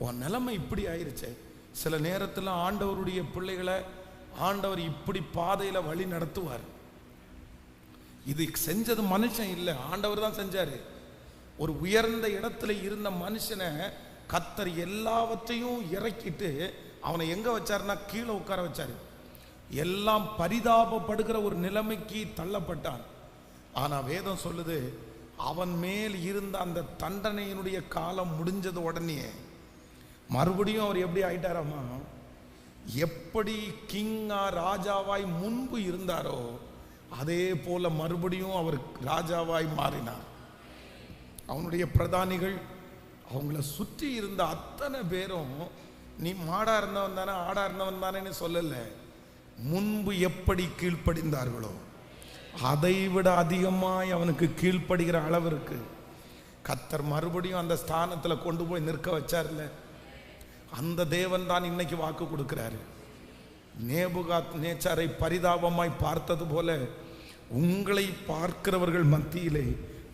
உன் நிலைமை இப்படி ஆயிருச்சே. சில நேரத்தில் ஆண்டவருடைய பிள்ளைகளை ஆண்டவர் இப்படி பாதையில வழி நடத்துவார். இது செஞ்சது மனுஷன் இல்லை, ஆண்டவர் தான் செஞ்சாரு. ஒரு உயர்ந்த இடத்துல இருந்த மனுஷனை கர்த்தர் எல்லாவற்றையும் இறக்கிட்டு அவனை எங்க வச்சாருன்னா கீழே உட்கார வச்சாரு. எல்லாம் பரிதாபப்படுகிற ஒரு நிலைமைக்கு தள்ளப்பட்டான். ஆனா வேதம் சொல்லுது, அவன் மேல் இருந்த அந்த தண்டனையினுடைய காலம் முடிஞ்சது உடனே மறுபடியும் அவர் எப்படி ஆயிட்டாராமா, எப்படி கிங்கா ராஜாவாய் முன்பு இருந்தாரோ அதே போல மறுபடியும் அவர் ராஜாவாய் மாறினார். அவனுடைய பிரதானிகள், அவங்கள சுற்றி இருந்த அத்தனை பேரும் நீ மாடா இருந்தவன் தானே, ஆடா இருந்தவன் தானேன்னு சொல்லல. முன்பு எப்படி கீழ்ப்படிந்தார்களோ அதை விட அதிகமாய் அவனுக்கு கீழ்ப்படுகிற அளவிற்கு கர்த்தர் மறுபடியும் அந்த ஸ்தானத்தில் கொண்டு போய் நிற்க வச்சார்ல. அந்த தேவன் தான் இன்னைக்கு வாக்கு கொடுக்கிறாரு. நேபுகாத்நேச்சாரை பரிதாபமாய் பார்த்தது போல உங்களை பார்க்கிறவர்கள் மத்தியிலே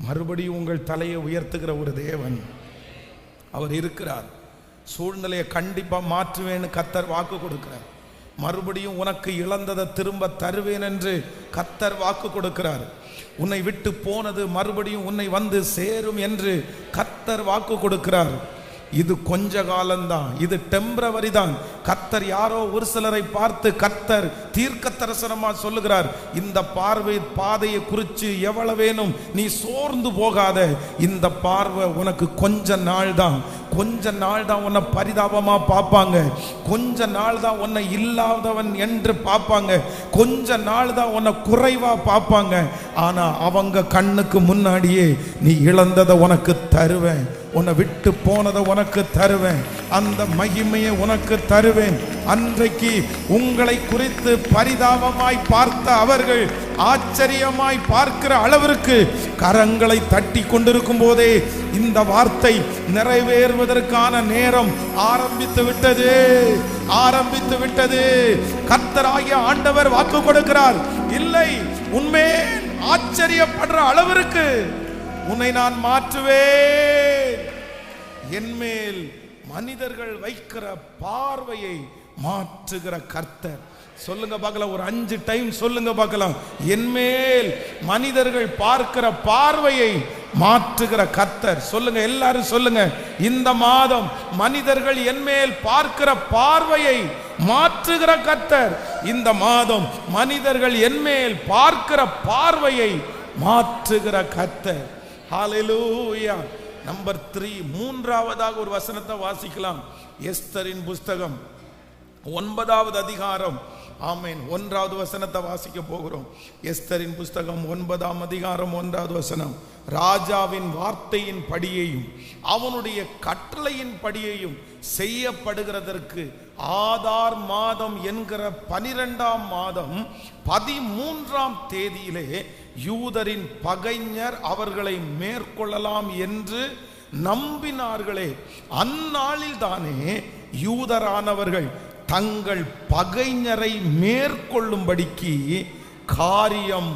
மறுபடியும் உங்கள் தலையை உயர்த்துகிற ஒரு தேவன் அவர் இருக்கிறார். சூழ்நிலையை கண்டிப்பா மாற்றுவேன்னு கர்த்தர் வாக்கு கொடுக்கிறார். மறுபடியும் உனக்கு இழந்ததை திரும்ப தருவேன் என்று கர்த்தர் வாக்கு கொடுக்கிறார். உன்னை விட்டு போனது மறுபடியும் உன்னை வந்து சேரும் என்று கர்த்தர் வாக்கு கொடுக்கிறார். இது கொஞ்ச காலம்தான், இது டெம்பரவரி தான். கர்த்தர் யாரோ ஒரு சிலரை பார்த்து கர்த்தர் தீர்க்க தரிசனமா சொல்லுகிறார், இந்த பார்வை பாதையை குறித்து எவ்வளவேனும் நீ சோர்ந்து போகாத. இந்த பார்வை உனக்கு கொஞ்ச நாள் தான், கொஞ்ச நாள் தான் உன்னை பரிதாபமா பார்ப்பாங்க, கொஞ்ச நாள் தான் உன்னை இல்லாதவன் என்று பார்ப்பாங்க, கொஞ்ச நாள் தான் உன்னை குறைவா பார்ப்பாங்க. ஆனா அவங்க கண்ணுக்கு முன்னாடியே நீ இழந்ததை உனக்கு தருவேன், உன்னை விட்டு போனதை உனக்கு தருவேன், அந்த மகிமையை உனக்கு தருவேன். அன்றைக்கு உங்களை குறித்து பரிதாபமாய் பார்த்த அவர்கள் ஆச்சரியமாய் பார்க்கிற அளவிற்கு கரங்களை தட்டி கொண்டிருக்கும் போதே இந்த வார்த்தை நிறைவேறுவதற்கான நேரம் ஆரம்பித்து விட்டது, ஆரம்பித்து விட்டது. கர்த்தராகிய ஆண்டவர் வாக்கு கொடுக்கிறார், இல்லை உன்மேல் ஆச்சரியப்படுற அளவிற்கு உன்னை நான் மாற்றுவேன். என்மேல் மனிதர்கள் வைக்கிற பார்வையை மாற்றுகிற கர்த்தர். சொல்லுங்க பார்க்கலாம், ஒரு 5 டைம் சொல்லுங்க பார்க்கலாம். என்மேல் மனிதர்கள் பார்க்கிற பார்வையை மாற்றுகிற கர்த்தர். சொல்லுங்க, எல்லாரும் சொல்லுங்க. இந்த மாதம் மனிதர்கள் என்மேல் பார்க்கிற பார்வையை மாற்றுகிற கர்த்தர். இந்த மாதம் மனிதர்கள் என்மேல் பார்க்கிற பார்வையை மாற்றுகிற கர்த்தர். ஹல்லேலூயா. நம்பர் 3, மூன்றாவதாக ஒரு வசனத்தை வாசிக்கலாம். எஸ்தரின் புஸ்தகம் 9வது அதிகாரம். ஆமென். 1வது வசனத்தை வாசிக்க போகிறோம். எஸ்தரின் புஸ்தகம் 9ஆம் அதிகாரம் 1வது வசனம். ராஜாவின் வார்த்தையின் படியையும் அவனுடைய கட்டளையின் படியையும் செய்யப்படுகிறதற்கு ஆதார் மாதம் என்கிற 12ஆம் மாதம் 13ஆம் தேதியிலே யூதரின் பகைஞர் அவர்களை மேற்கொள்ளலாம் என்று நம்பினார்களே, அந்நாளில் தானே யூதரானவர்கள் தங்கள் பகைஞரை மேற்கொள்ளும்படிக்கு காரியம்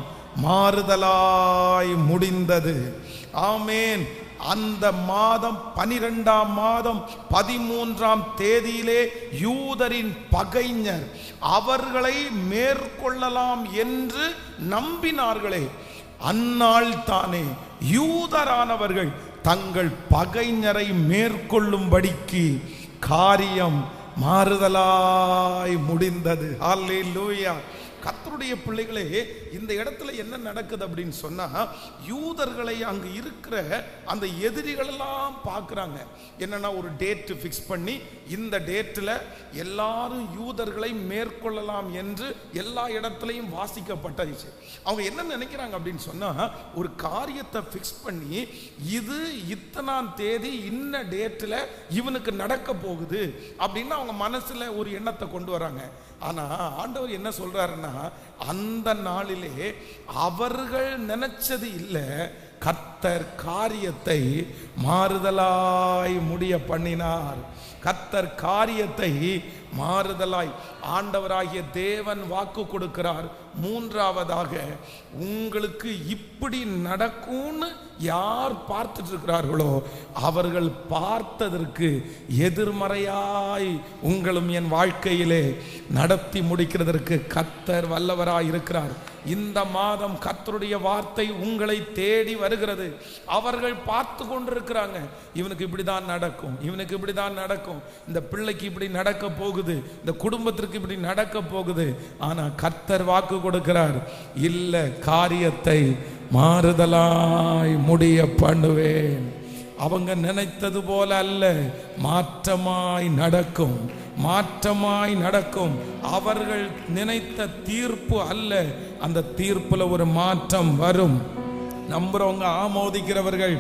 மாறுதலாய் முடிந்தது. ஆமேன். அந்த மாதம் 12ஆம் மாதம் 13ஆம் தேதியிலே யூதரின் பகைஞர் அவர்களை மேற்கொள்ளலாம் என்று நம்பினார்களே, அந்நாள் தானே யூதரானவர்கள் தங்கள் பகைஞரை மேற்கொள்ளும்படிக்கு காரியம் மாறுதலாய் முடிந்தது. ஹல்லேலூயா. கர்த்தருடைய பிள்ளைகளே, இந்த இடத்துல என்ன நடக்குது அப்படின்னு சொன்னா, யூதர்களை அங்கு இருக்கிற அந்த எதிரிகள் எல்லாம் பார்க்குறாங்க. என்னன்னா, ஒரு டேட் ஃபிக்ஸ் பண்ணி இந்த டேட்டில் எல்லாரும் யூதர்களை மேற்கொள்ளலாம் என்று எல்லா இடத்துலையும் வாசிக்கப்பட்டுச்சு. அவங்க என்ன நினைக்கிறாங்க அப்படின்னு சொன்னா, ஒரு காரியத்தை ஃபிக்ஸ் பண்ணி இது இத்தனாம் தேதி இன்ன டேட்டில் இவனுக்கு நடக்க போகுது அப்படின்னு அவங்க மனசுல ஒரு எண்ணத்தை கொண்டு வராங்க. ஆனா ஆண்டவர் என்ன சொல்றாருன்னா, அந்த நாளிலே அவர்கள் நினைச்சது இல்ல, கர்த்தர் காரியத்தை மாறுதலாய் முடிய பண்ணினார். கர்த்தர் காரியத்தை மாறுதலாய் ஆண்டவராகிய தேவன் வாக்கு கொடுக்கிறார். மூன்றாவதாக, உங்களுக்கு இப்படி நடக்கும்னு யார் பார்த்துட்டு இருக்கிறார்களோ அவர்கள் பார்த்ததற்கு எதிர்மறையாய் உங்களும் என் வாழ்க்கையிலே நடத்தி முடிக்கிறதற்கு கர்த்தர் வல்லவராய் இருக்கிறார். இந்த மாதம் கர்த்தருடைய வார்த்தை உங்களை தேடி வருகிறது. அவர்கள் பார்த்து கொண்டிருக்கிறாங்க, இவனுக்கு இப்படிதான் நடக்கும், இவனுக்கு இப்படிதான் நடக்கும், இந்த பிள்ளைக்கு இப்படி நடக்க போகுது, இந்த குடும்பத்திற்கு இப்படி நடக்க போகுது. ஆனா கர்த்தர் வாக்கு கொடுக்கிறார், இல்ல, காரியத்தை மாறுதலாய் முடிய பண்ணுவேன். அவங்க நினைத்தது போல அல்ல, மாற்றமாய் நடக்கும், மாற்றமாய் நடக்கும். அவர்கள் நினைத்த தீர்ப்பு அல்ல, அந்த தீர்ப்புல ஒரு மாற்றம் வரும். நம்புறவங்க, ஆமோதிக்கிறவர்கள்,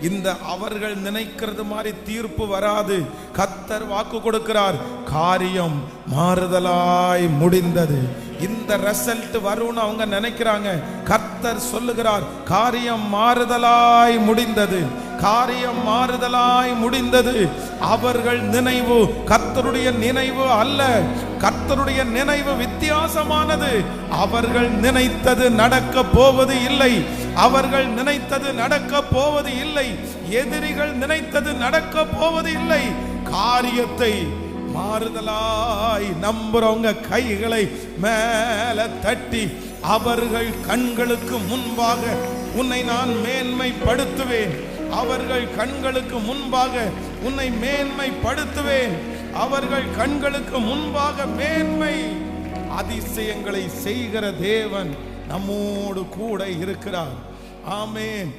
இந்த அவர்கள் நினைக்கிறது மாதிரி தீர்ப்பு வராது. கர்த்தர் வாக்கு கொடுக்கிறார், காரியம் மாறுதலாய் முடிந்தது. இந்த ரிசல்ட் வரும்னு அவங்க நினைக்கிறாங்க. கர்த்தர் சொல்லுகிறார், காரியம் மாறுதலாய் முடிந்தது, காரியம் மாறுதலாய் முடிந்தது. அவர்கள் நினைவு கர்த்தருடைய நினைவு அல்ல, கர்த்தருடைய நினைவு வித்தியாசமானது. அவர்கள் நினைத்தது நடக்க போவது இல்லை, அவர்கள் நினைத்தது நடக்க போவது இல்லை, எதிரிகள் நினைத்தது நடக்க போவது இல்லை. காரியத்தை மாறுதலாய் நம்புறவங்க கைகளை மேல தட்டி, அவர்கள் கண்களுக்கு முன்பாக உன்னை நான் மேன்மைப்படுத்துவேன், அவர்கள் கண்களுக்கு முன்பாக உன்னை மேன்மைப்படுத்துவேன், அவர்கள் கண்களுக்கு முன்பாக மேன்மை. அதிசயங்களை செய்கிற தேவன் நம்மோடு கூட இருக்கிறார். ஆமென்.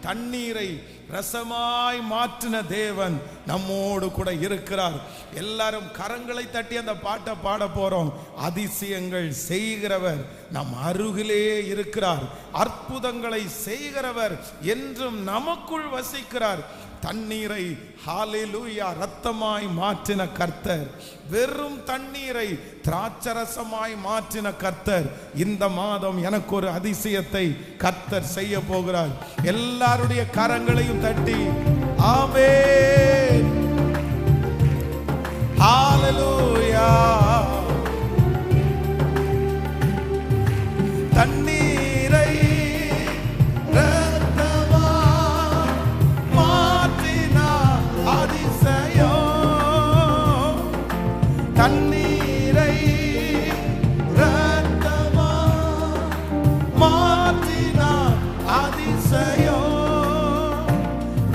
தண்ணீரை ரசமாய் மாற்றின தேவன் நம்மோடு கூட இருக்கிறார். எல்லாரும் கரங்களை தட்டி அந்த பாட்டை பாட போறோம். அதிசயங்கள் செய்கிறவர் நம் அருகிலே இருக்கிறார், அற்புதங்களை செய்கிறவர் என்றும் நமக்குள் வசிக்கிறார். தண்ணீரை ஹல்லேலூயா ரத்தமாய் மாற்றின கர்த்தர், வெறும் தண்ணீரை திராட்சரசமாய் மாற்றின கர்த்தர், இந்த மாதம் எனக்கு ஒரு அதிசயத்தை கர்த்தர் செய்ய போகிறார். எல்லாருடைய கரங்களையும் தட்டி ஆமென், ஹல்லேலூயா. தண்ணீரை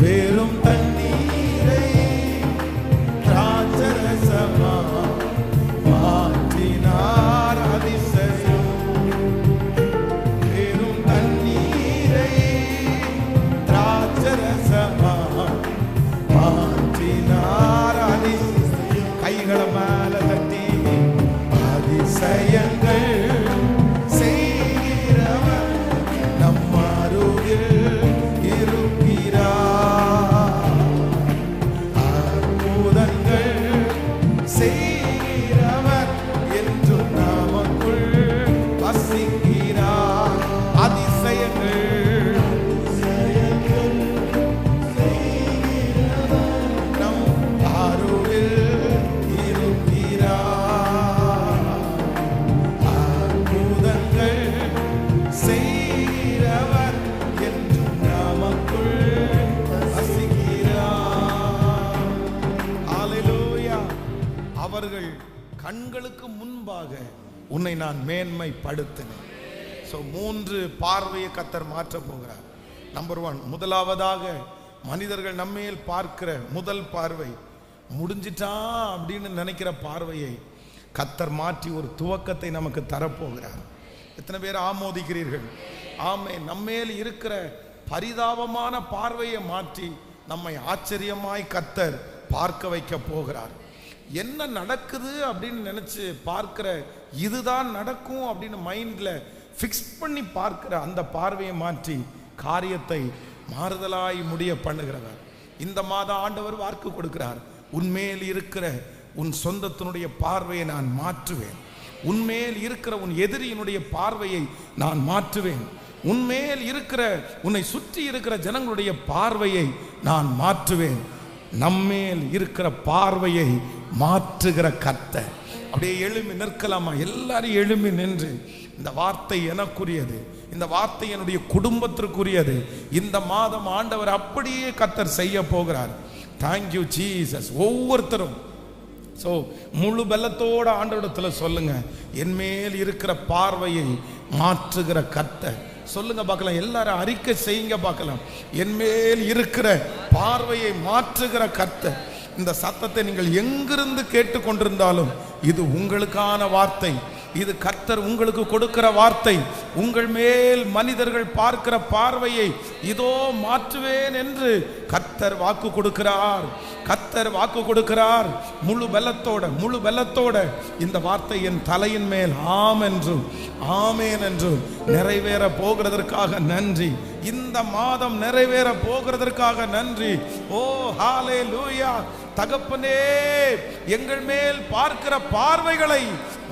வெறும் தண்ணீரை திராட்சரசமா மாற்றினார் அதிசயம். வெறும் தண்ணீரை திராட்சரசமா மாற்றினார் அதிசயம். கைகளை மேல தட்டி அதிசயங்கள் செய்கிறவர் நம் அருகில் இருக்கிறார். அற்புதங்கள் செய்கிறவர் என்றும் நமக்குள் வசிக்கிறார். அதிசயங்கள் நம் அருகில் இருக்கிறார். அற்புதங்கள் செய்கிறவர் என்றும் நமக்குள் வசிக்கிறார். ஹல்லேலூயா. அவர்கள் கண்களுக்கு முன்பாக உன்னை நான் மேன்மைப்படுத்தினேன். ஸோ 3 பார்வையை கர்த்தர் மாற்ற போகிறார். நம்பர் 1, முதலாவதாக மனிதர்கள் நம்மேல் பார்க்கிற முதல் பார்வை, முடிஞ்சிட்டா அப்படின்னு நினைக்கிற பார்வையை கர்த்தர் மாற்றி ஒரு துவக்கத்தை நமக்கு தரப்போகிறார். எத்தனை பேர் ஆமோதிக்கிறீர்கள்? ஆமே. நம்மேல் இருக்கிற பரிதாபமான பார்வையை மாற்றி நம்மை ஆச்சரியமாய் கர்த்தர் பார்க்க வைக்க போகிறார். என்ன நடக்குது அப்படின்னு நினைச்சு பார்க்கிற, இதுதான் நடக்கும் அப்படின்னு மைண்ட்ல ஃபிக்ஸ் பண்ணி பார்க்கிற அந்த பார்வையை மாற்றி காரியத்தை மாறுதலாய் முடிய பண்ணுகிறவர். இந்த மாதம் ஆண்டவர் வாக்கு கொடுக்கிறார். உன்மேல் இருக்கிற உன் சொந்தத்தினுடைய பார்வையை நான் மாற்றுவேன். உன்மேல் இருக்கிற உன் எதிரியினுடைய பார்வையை நான் மாற்றுவேன். உன்மேல் இருக்கிற உன்னை சுற்றி இருக்கிற ஜனங்களுடைய பார்வையை நான் மாற்றுவேன். நம்மேல் இருக்கிற பார்வையை மாற்றுகிற கர்த்தர். அப்படியே எழும்பி நிற்கலாமா? எல்லாரும் எழும்பி நின்று, இந்த வார்த்தை எனக்குரியது, இந்த வார்த்தை என்னுடைய குடும்பத்திற்குரியது. இந்த மாதம் ஆண்டவர் அப்படியே கர்த்தர் செய்ய போகிறார். Thank you Jesus. ஒவ்வொருத்தரும் முழு பலத்தோட ஆண்டவரிடத்துல சொல்லுங்க, என் மேல் இருக்கிற பார்வையை மாற்றுகிற கர்த்தர். சொல்லுங்க பார்க்கலாம். எல்லாரும் அறிக்கை செய்யுங்க பார்க்கலாம். என் மேல் இருக்கிற பார்வையை மாற்றுகிற கர்த்தர். இந்த சத்தத்தை நீங்கள் எங்கிருந்து கேட்டுக்கொண்டிருந்தாலும் இது உங்களுக்கான வார்த்தை. இது கர்த்தர் உங்களுக்கு கொடுக்கிற வார்த்தை. உங்கள் மேல் மனிதர்கள் பார்க்கிற பார்வையை இதோ மாற்றுவேன் என்று கர்த்தர் வாக்கு கொடுக்கிறார். கர்த்தர் வாக்கு கொடுக்கிறார். முழு பலத்தோட இந்த வார்த்தை என் தலையின் மேல் ஆம் என்றும் ஆமேன் என்றும் நிறைவேற போகிறதற்காக நன்றி. இந்த மாதம் நிறைவேற போகிறதற்காக நன்றி. ஓ ஹல்லேலூயா. தகப்பனே, எங்கள் மேல் பார்க்கிற பார்வைகளை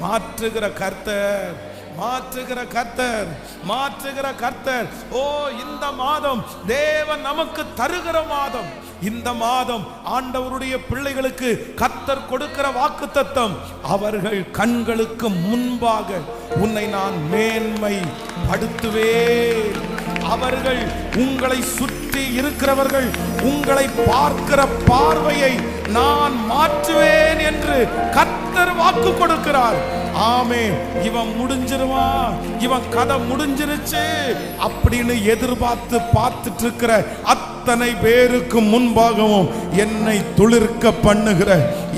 மாற்றுகிற கர்த்தர், மாற்றுகிற கர்த்தர், மாற்றுகிற கர்த்தர். ஓ, இந்த மாதம் தேவன் நமக்கு தருகிற மாதம். இந்த மாதம் ஆண்டவருடைய பிள்ளைகளுக்கு கர்த்தர் கொடுக்கிற வாக்குத்தத்தம், அவர்கள் கண்களுக்கு முன்பாக உன்னை நான் மேன்மைப்படுத்துவேன். அவர்கள், உங்களை சுற்றி இருக்கிறவர்கள் உங்களை பார்க்கிற பார்வையை நான் மாற்றுவேன் என்று கர்த்தர் வாக்கு கொடுக்கிறார். ஆமே. இவன் முடிஞ்சிருவான், இவன் கதை முடிஞ்சிருச்சு அப்படின்னு எதிர்பார்த்து பார்த்துட்டு இருக்கிற அத்தனை பேருக்கு முன்பாகவும் என்னை துளிர்க்க பண்ணுகிற,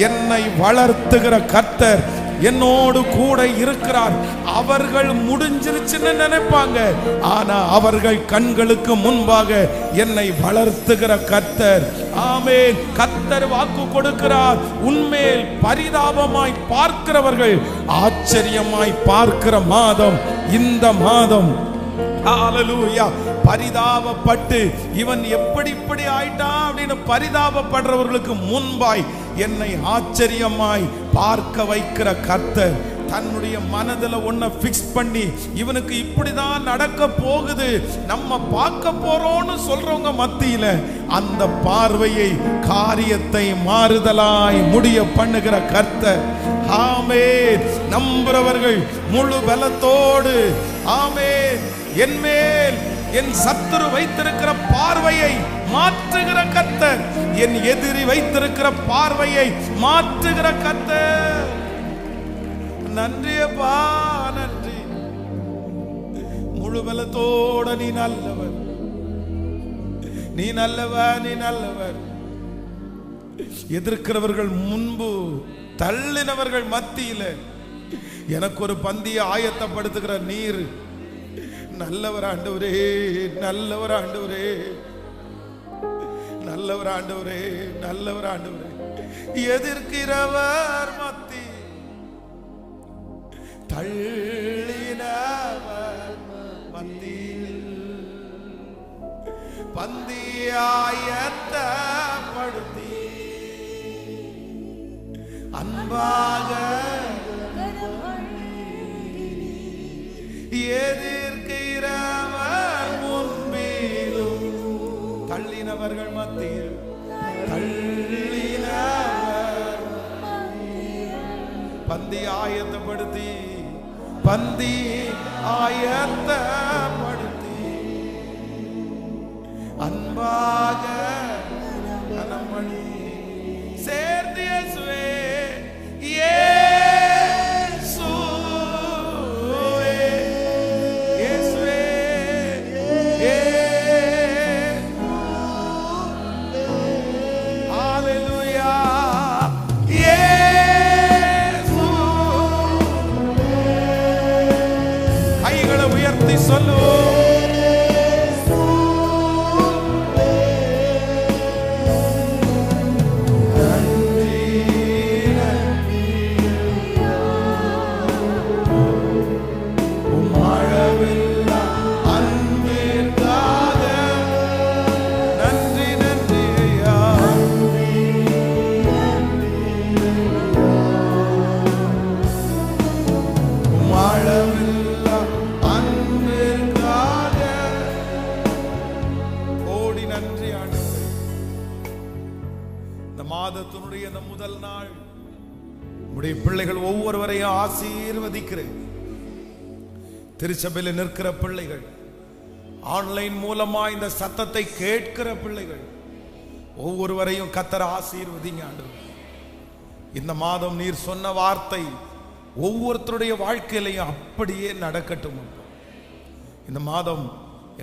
என்னை வளர்த்துகிற கர்த்தர் என்னோடு கூட இருக்கிறார். அவர்கள் முடிஞ்சிருச்சுன்னு நினைப்பாங்க, ஆனா அவர்கள் கண்களுக்கு முன்பாக என்னை வளர்த்துகிற கர்த்தர். ஆமென். கர்த்தர் வாக்கு கொடுக்கிறார். உன்மேல் பரிதாபமாய் பார்க்கிறவர்கள் ஆச்சரியமாய் பார்க்கிற மாதம் இந்த மாதம். ஹல்லேலூயா. பரிதாபப்பட்டு இவன் எப்படி இப்படி ஆயிட்டான் அப்படின்னு பரிதாபப்படுறவர்களுக்கு முன்பாய் என்னை ஆச்சரியமாய் பார்க்க வைக்கிற கர்த்தர் தன்னுடைய மனதில் ஒன்ன ஃபிக்ஸ் பண்ணி, இவனுக்கு இப்படிதான் நடக்க போகுது, நம்ம பார்க்க போறோம்னு சொல்றவங்க மத்தியில அந்த பார்வையை, காரியத்தை மாறுதலாய் முடிய பண்ணுகிற கர்த்தர். ஆமென். நம்புறவர்கள் முழு பலத்தோடு ஆமென். என் மேல் என் சத்துரு வைத்திருக்கிற பார்வையை மாற்றுகிற கர்த்தர், என் எதிரி வைத்திருக்கிற பார்வையை மாற்றுகிற கர்த்தர். நன்றியப்பா, நன்றி. முழு பலத்தோட நீ நல்லவர். நீ நல்லவர், நீ நல்லவர். எதிர்க்கிறவர்கள் முன்பு, தள்ளினவர்கள் மத்தியில எனக்கு ஒரு பந்தியை ஆயத்தப்படுத்துகிற நீர் நல்லவர் ஆண்டவரே, நல்லவர் ஆண்டவரே, நல்லவர் ஆண்டவரே, நல்லவர் ஆண்டவரே. எதிர்க்கிறவர் மத்தி, தள்ளினவர் மத்தியில் பந்தி ஆயத்தப்படுத்தி அன்பாக எதிர்க்கிறவர் முன்பிலும் தள்ளினவர்கள் மத்தியில், தள்ளினவர் பந்தி ஆயத்தப்படுத்தி, பந்தி ஆயத்தப்படுத்தி அன்பாக கனமணி சேர்ந்து இயேசுவே, இயேசுவே, ஹalleluya, கைகளை உயர்த்தி சொல்லுவோம். மாதத்தினுடைய இந்த முதல் நாள் உடைய பிள்ளைகள் ஒவ்வொருவரையும் ஆசீர்வதிக்கிறேன். திருச்சபையில் நிற்கிற பிள்ளைகள், ஆன்லைன் மூலமா இந்த சத்தத்தை கேட்கிற பிள்ளைகள் ஒவ்வொருவரையும் கர்த்தர் ஆசீர்வதிங்க ஆண்டவரே. இந்த மாதம் நீர் சொன்ன வார்த்தை ஒவ்வொருத்தருடைய வாழ்க்கையிலையும் அப்படியே நடக்கட்டும். இந்த மாதம்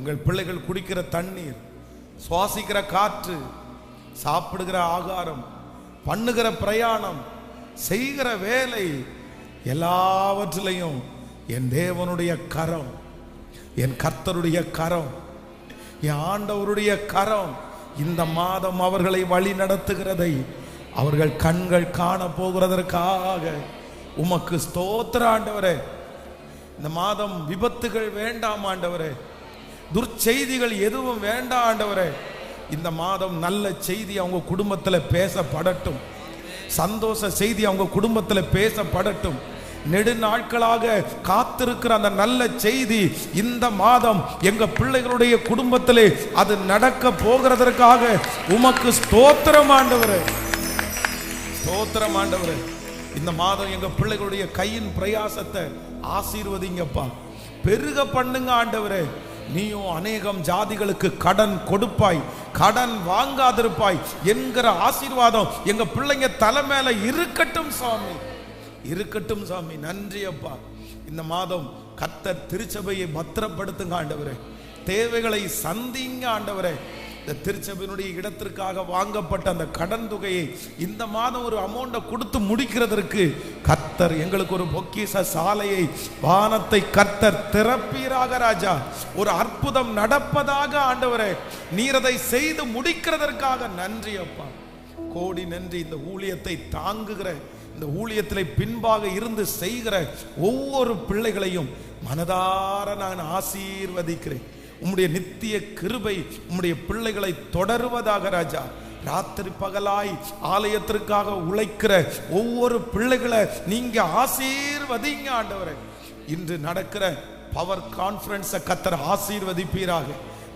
எங்கள் பிள்ளைகள் குடிக்கிற தண்ணீர், சுவாசிக்கிற காற்று, சாப்பிடுகிற ஆகாரம், பண்ணுகிற பிரயாணம், செய்கிற வேலை எல்லாவற்றிலையும் என் தேவனுடைய கரம், என் கர்த்தருடைய கரம், என் ஆண்டவருடைய கரம் இந்த மாதம் அவர்களை வழி நடத்துகிறதை அவர்கள் கண்கள் காண போகிறதற்காக உமக்கு ஸ்தோத்திர ஆண்டவரே. இந்த மாதம் விபத்துகள் வேண்டாம் ஆண்டவரே, துர்ச்செய்திகள் எதுவும் வேண்டாம் ஆண்டவரே. இந்த மாதம் நல்ல செய்தி அவங்க குடும்பத்தில் பேசப்படட்டும், சந்தோஷ செய்தி அவங்க குடும்பத்தில் பேசப்படட்டும். நெடுநாட்களாக காத்திருக்கிற அந்த நல்ல செய்தி இந்த மாதம் எங்க பிள்ளைகளுடைய குடும்பத்திலே அது நடக்க போகிறதற்காக உமக்கு ஸ்தோத்திரம் ஆண்டவரே, ஸ்தோத்திரம் ஆண்டவரே. இந்த மாதம் எங்க பிள்ளைகளுடைய கையின் பிரயாசத்தை ஆசீர்வதிங்கப்பா, பெருக பண்ணுங்க ஆண்டவரே. நீயும் அநேகம் ஜாதிகளுக்கு கடன் கொடுப்பாய், கடன் வாங்காதிருப்பாய் என்கிற ஆசீர்வாதம் எங்க பிள்ளைங்க தலை மேல இருக்கட்டும் சாமி, இருக்கட்டும் சாமி. நன்றி அப்பா. இந்த மாதம் கர்த்தர் திருச்சபையை பத்திரப்படுத்துங்க ஆண்டவரே, தேவைகளை சந்திங்க ஆண்டவரே. இந்த திருச்சபையினுடைய இடத்திற்காக வாங்கப்பட்ட அந்த கடன் தொகையை இந்த மாதம் ஒரு அமௌண்ட்டை கொடுத்து முடிக்கிறதற்கு கர்த்தர் எங்களுக்கு ஒரு பொக்கிஷ சாலையை, வானத்தை கர்த்தர் திறப்பீராக ராஜா. ஒரு அற்புதம் நடப்பதாக ஆண்டவரே, நீர் அதை செய்து முடிக்கிறதற்காக நன்றி அப்பா, கோடி நன்றி. இந்த ஊழியத்தை தாங்குகிற, இந்த ஊழியத்தில் பின்பாக இருந்து செய்கிற ஒவ்வொரு பிள்ளைகளையும் மனதார நான் ஆசீர்வதிக்கிறேன். உம்முடைய நித்திய கிருபை உம்முடைய பிள்ளைகளை தொடருவதாக ராஜா. ராத்திரி பகலாய் ஆலயத்திற்காக உழைக்கிற ஒவ்வொரு பிள்ளைகளை நீங்க ஆசீர்வதிங்க ஆண்டவரே. இன்று நடக்கிற பவர் கான்ஃபரன்ஸை கர்த்தர் ஆசீர்வதிப்பீராக.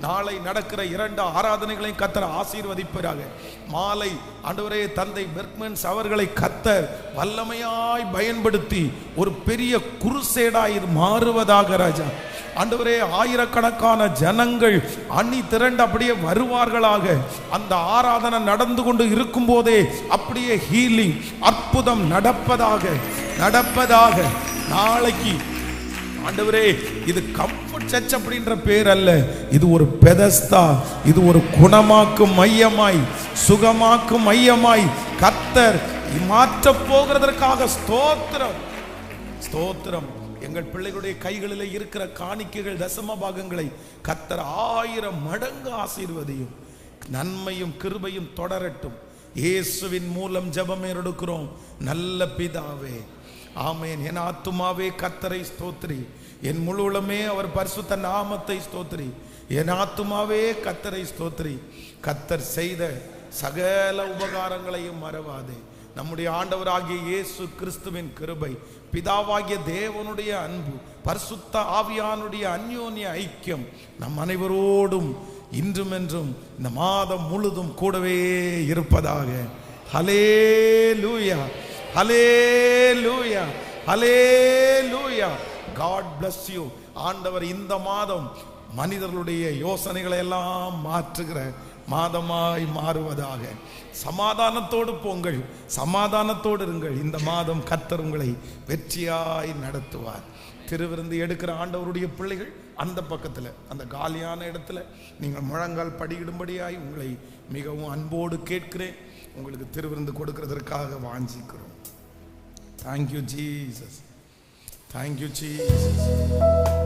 நாளை நடக்கிற 2 ஆராதனைகளையும் கர்த்தர் ஆசீர்வதிப்பீராக. மாலை ஆண்டவரே தந்தை பெர்க்மன்ஸ் அவர்களை கர்த்தர் வல்லமையாய் பயன்படுத்தி ஒரு பெரிய குருசேடாய் மாறுவதாக ராஜா. ஆண்டவரே ஆயிரக்கணக்கான ஜனங்கள் அணி திரண்டு அப்படியே வருவார்களாக. அந்த ஆராதனை நடந்து கொண்டு இருக்கும் போதே அப்படியே ஹீலிங், அற்புதம் நடப்பதாக, நடப்பதாக. நாளைக்கு ஆண்டவரே, இது கம்ஃபர்ட் சர்ச் அப்படின்ற பேர் அல்ல, இது ஒரு பெதஸ்தா, இது ஒரு குணமாக்கும் மையமாய், சுகமாக்கும் மையமாய் கர்த்தர் மாற்ற போகிறதற்காக ஸ்தோத்திரம், ஸ்தோத்திரம். எங்கள் பிள்ளைகளுடைய கைகளில் இருக்கிற காணிக்கைகள், தசம பாகங்களை கர்த்தர் 1000 மடங்கு ஆசீர்வதியும். நன்மையும் கிருபையும் தொடரட்டும். இயேசுவின் மூலம் ஜெபம் எடுக்கிறோம் நல்ல பிதாவே, ஆமென். என் ஆத்துமாவே கர்த்தரை ஸ்தோத்திரி, என் முழு உளமே அவர் பரிசுத்த நாமத்தை ஸ்தோத்திரி. என் ஆத்துமாவே கர்த்தரை ஸ்தோத்திரி, கர்த்தர் செய்த சகல உபகாரங்களையும் மறவாதே. நம்முடைய ஆண்டவராகிய இயேசு கிறிஸ்துவின் கிருபை, பிதாவாகிய தேவனுடைய அன்பு, பரிசுத்த ஆவியானுடைய அந்யோன்ய ஐக்கியம் நம் அனைவரோடும் இன்றும் என்றும் இந்த மாதம் முழுதும் கூடவே இருப்பதாக. ஹல்லேலூயா, ஹல்லேலூயா, ஹல்லேலூயா. God bless you. ஆண்டவர் இந்த மாதம் மனிதர்களுடைய யோசனைகளை எல்லாம் மாற்றுகிற மாதமாய் மாறுவதாக. சமாதானத்தோடு போங்கள், சமாதானத்தோடு இருங்கள். இந்த மாதம் கர்த்தர் உங்களை வெற்றியாய் நடத்துவார். திருவிருந்து எடுக்கிற ஆண்டவருடைய பிள்ளைகள் அந்த பக்கத்தில், அந்த காலியான இடத்துல நீங்கள் முழங்கால் படியிடும்படியாய் உங்களை மிகவும் அன்போடு கேட்கிறேன். உங்களுக்கு திருவிருந்து கொடுக்கிறதற்காக வாஞ்சிக்கிறோம். Thank you Jesus, thank you Jesus.